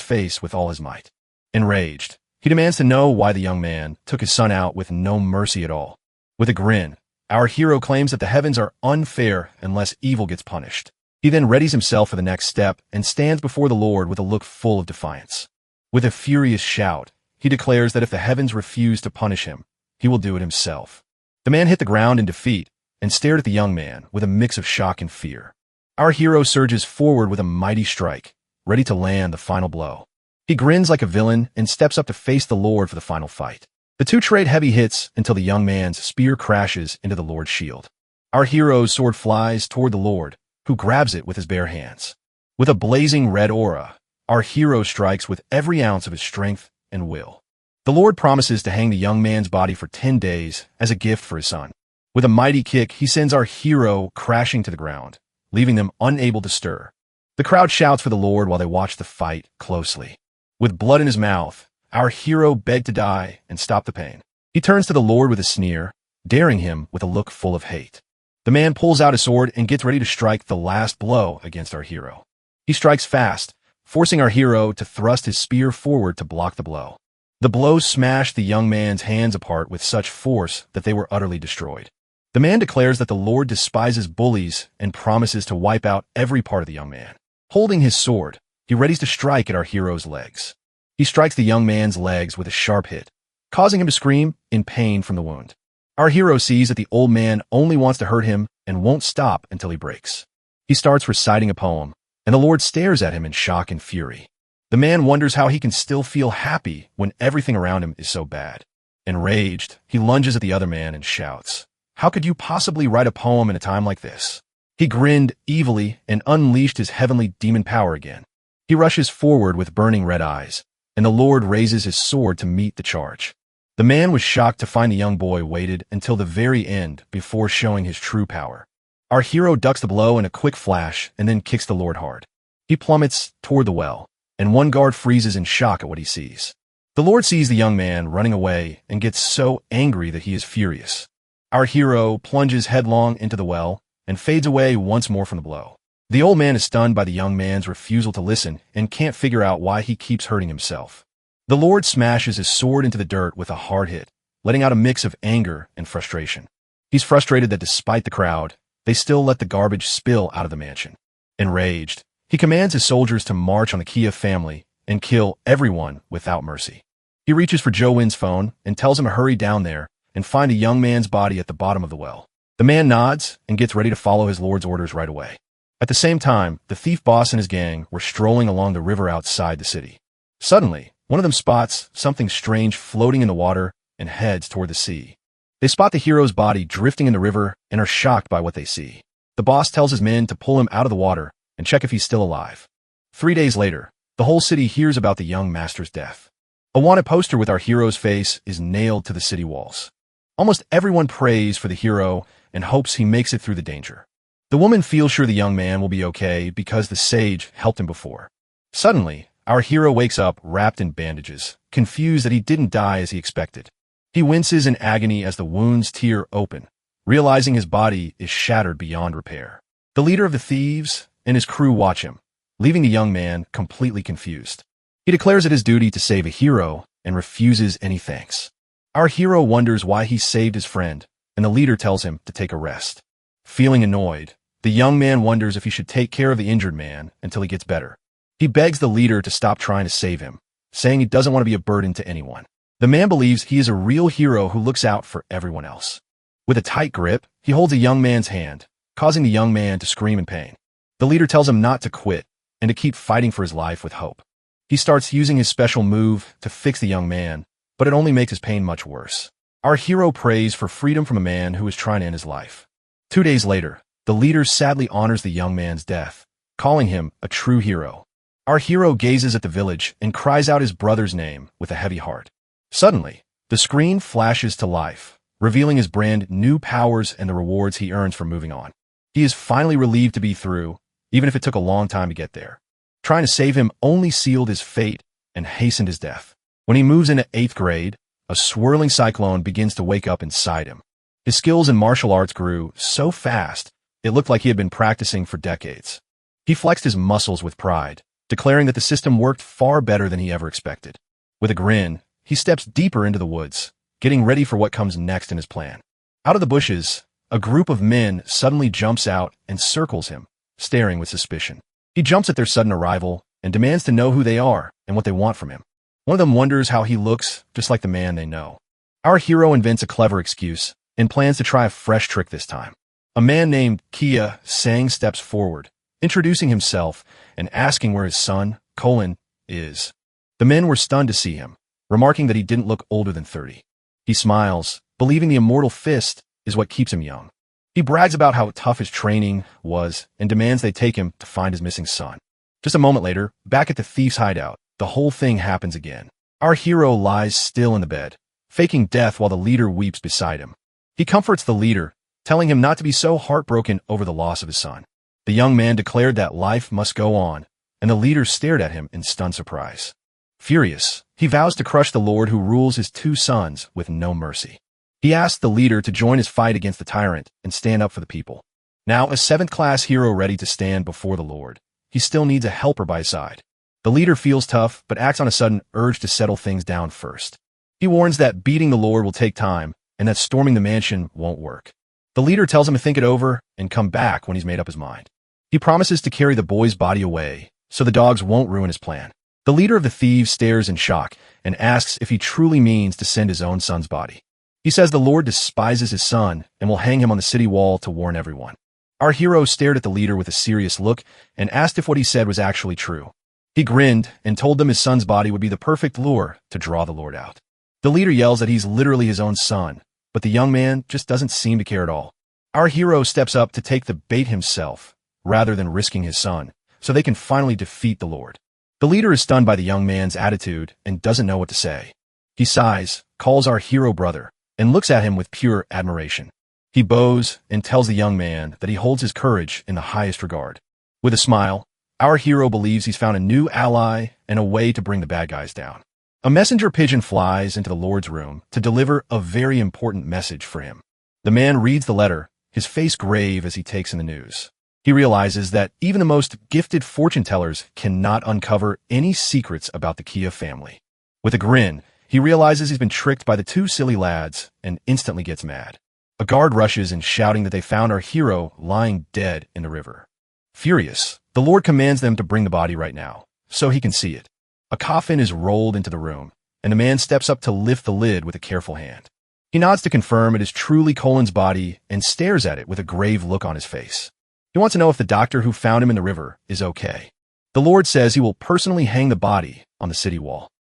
face with all his might. Enraged, he demands to know why the young man took his son out with no mercy at all. With a grin, our hero claims that the heavens are unfair unless evil gets punished. He then readies himself for the next step and stands before the Lord with a look full of defiance. With a furious shout, he declares that if the heavens refuse to punish him, he will do it himself. The man hit the ground in defeat and stared at the young man with a mix of shock and fear. Our hero surges forward with a mighty strike, ready to land the final blow. He grins like a villain and steps up to face the Lord for the final fight. The two trade heavy hits until the young man's spear crashes into the Lord's shield. Our hero's sword flies toward the Lord, who grabs it with his bare hands. With a blazing red aura, our hero strikes with every ounce of his strength and will. The Lord promises to hang the young man's body for 10 days as a gift for his son. With a mighty kick, he sends our hero crashing to the ground, leaving them unable to stir. The crowd shouts for the Lord while they watch the fight closely. With blood in his mouth, our hero begged to die and stop the pain. He turns to the Lord with a sneer, daring him with a look full of hate. The man pulls out his sword and gets ready to strike the last blow against our hero. He strikes fast, forcing our hero to thrust his spear forward to block the blow. The blow smashed the young man's hands apart with such force that they were utterly destroyed. The man declares that the Lord despises bullies and promises to wipe out every part of the young man. Holding his sword, he readies to strike at our hero's legs. He strikes the young man's legs with a sharp hit, causing him to scream in pain from the wound. Our hero sees that the old man only wants to hurt him and won't stop until he breaks. He starts reciting a poem, and the Lord stares at him in shock and fury. The man wonders how he can still feel happy when everything around him is so bad. Enraged, he lunges at the other man and shouts, "How could you possibly write a poem in a time like this?" He grinned evilly and unleashed his heavenly demon power again. He rushes forward with burning red eyes, and the Lord raises his sword to meet the charge. The man was shocked to find the young boy waited until the very end before showing his true power. Our hero ducks the blow in a quick flash and then kicks the Lord hard. He plummets toward the well, and one guard freezes in shock at what he sees. The Lord sees the young man running away and gets so angry that he is furious. Our hero plunges headlong into the well and fades away once more from the blow. The old man is stunned by the young man's refusal to listen and can't figure out why he keeps hurting himself. The Lord smashes his sword into the dirt with a hard hit, letting out a mix of anger and frustration. He's frustrated that despite the crowd, they still let the garbage spill out of the mansion. Enraged, he commands his soldiers to march on the Kiev family and kill everyone without mercy. He reaches for Jo-Win's phone and tells him to hurry down there and find a young man's body at the bottom of the well. The man nods and gets ready to follow his lord's orders right away. At the same time, the thief boss and his gang were strolling along the river outside the city. Suddenly, one of them spots something strange floating in the water and heads toward the sea. They spot the hero's body drifting in the river and are shocked by what they see. The boss tells his men to pull him out of the water and check if he's still alive. 3 days later, the whole city hears about the young master's death. A wanted poster with our hero's face is nailed to the city walls. Almost everyone prays for the hero and hopes he makes it through the danger. The woman feels sure the young man will be okay because the sage helped him before. Suddenly, our hero wakes up wrapped in bandages, confused that he didn't die as he expected. He winces in agony as the wounds tear open, realizing his body is shattered beyond repair. The leader of the thieves and his crew watch him, leaving the young man completely confused. He declares it his duty to save a hero and refuses any thanks. Our hero wonders why he saved his friend, and the leader tells him to take a rest. Feeling annoyed, the young man wonders if he should take care of the injured man until he gets better. He begs the leader to stop trying to save him, saying he doesn't want to be a burden to anyone. The man believes he is a real hero who looks out for everyone else. With a tight grip, he holds a young man's hand, causing the young man to scream in pain. The leader tells him not to quit and to keep fighting for his life with hope. He starts using his special move to fix the young man, but it only makes his pain much worse. Our hero prays for freedom from a man who is trying to end his life. 2 days later, the leader sadly honors the young man's death, calling him a true hero. Our hero gazes at the village and cries out his brother's name with a heavy heart. Suddenly, the screen flashes to life, revealing his brand new powers and the rewards he earns for moving on. He is finally relieved to be through, even if it took a long time to get there. Trying to save him only sealed his fate and hastened his death. When he moves into 8th grade, a swirling cyclone begins to wake up inside him. His skills in martial arts grew so fast, it looked like he had been practicing for decades. He flexed his muscles with pride, declaring that the system worked far better than he ever expected. With a grin, he steps deeper into the woods, getting ready for what comes next in his plan. Out of the bushes, a group of men suddenly jumps out and circles him, staring with suspicion. He jumps at their sudden arrival and demands to know who they are and what they want from him. One of them wonders how he looks, just like the man they know. Our hero invents a clever excuse and plans to try a fresh trick this time. A man named Kia Sang steps forward, introducing himself and asking where his son, Colin, is. The men were stunned to see him, remarking that he didn't look older than 30. He smiles, believing the immortal fist is what keeps him young. He brags about how tough his training was and demands they take him to find his missing son. Just a moment later, back at the thief's hideout, the whole thing happens again. Our hero lies still in the bed, faking death while the leader weeps beside him. He comforts the leader, telling him not to be so heartbroken over the loss of his son. The young man declared that life must go on, and the leader stared at him in stunned surprise. Furious, he vows to crush the lord who rules his two sons with no mercy. He asks the leader to join his fight against the tyrant and stand up for the people. Now a 7th-class hero ready to stand before the lord, he still needs a helper by his side. The leader feels tough, but acts on a sudden urge to settle things down first. He warns that beating the lord will take time, and that storming the mansion won't work. The leader tells him to think it over and come back when he's made up his mind. He promises to carry the boy's body away, so the dogs won't ruin his plan. The leader of the thieves stares in shock and asks if he truly means to send his own son's body. He says the lord despises his son and will hang him on the city wall to warn everyone. Our hero stared at the leader with a serious look and asked if what he said was actually true. He grinned and told them his son's body would be the perfect lure to draw the lord out. The leader yells that he's literally his own son, but the young man just doesn't seem to care at all. Our hero steps up to take the bait himself, rather than risking his son, so they can finally defeat the lord. The leader is stunned by the young man's attitude and doesn't know what to say. He sighs, calls our hero brother, and looks at him with pure admiration. He bows and tells the young man that he holds his courage in the highest regard. With a smile, our hero believes he's found a new ally and a way to bring the bad guys down. A messenger pigeon flies into the lord's room to deliver a very important message for him. The man reads the letter, his face grave as he takes in the news. He realizes that even the most gifted fortune tellers cannot uncover any secrets about the Kia family. With a grin, he realizes he's been tricked by the two silly lads and instantly gets mad. A guard rushes in shouting that they found our hero lying dead in the river. Furious, the lord commands them to bring the body right now, so he can see it. A coffin is rolled into the room, and the man steps up to lift the lid with a careful hand. He nods to confirm it is truly Colin's body and stares at it with a grave look on his face. He wants to know if the doctor who found him in the river is okay. The lord says he will personally hang the body on the city wall.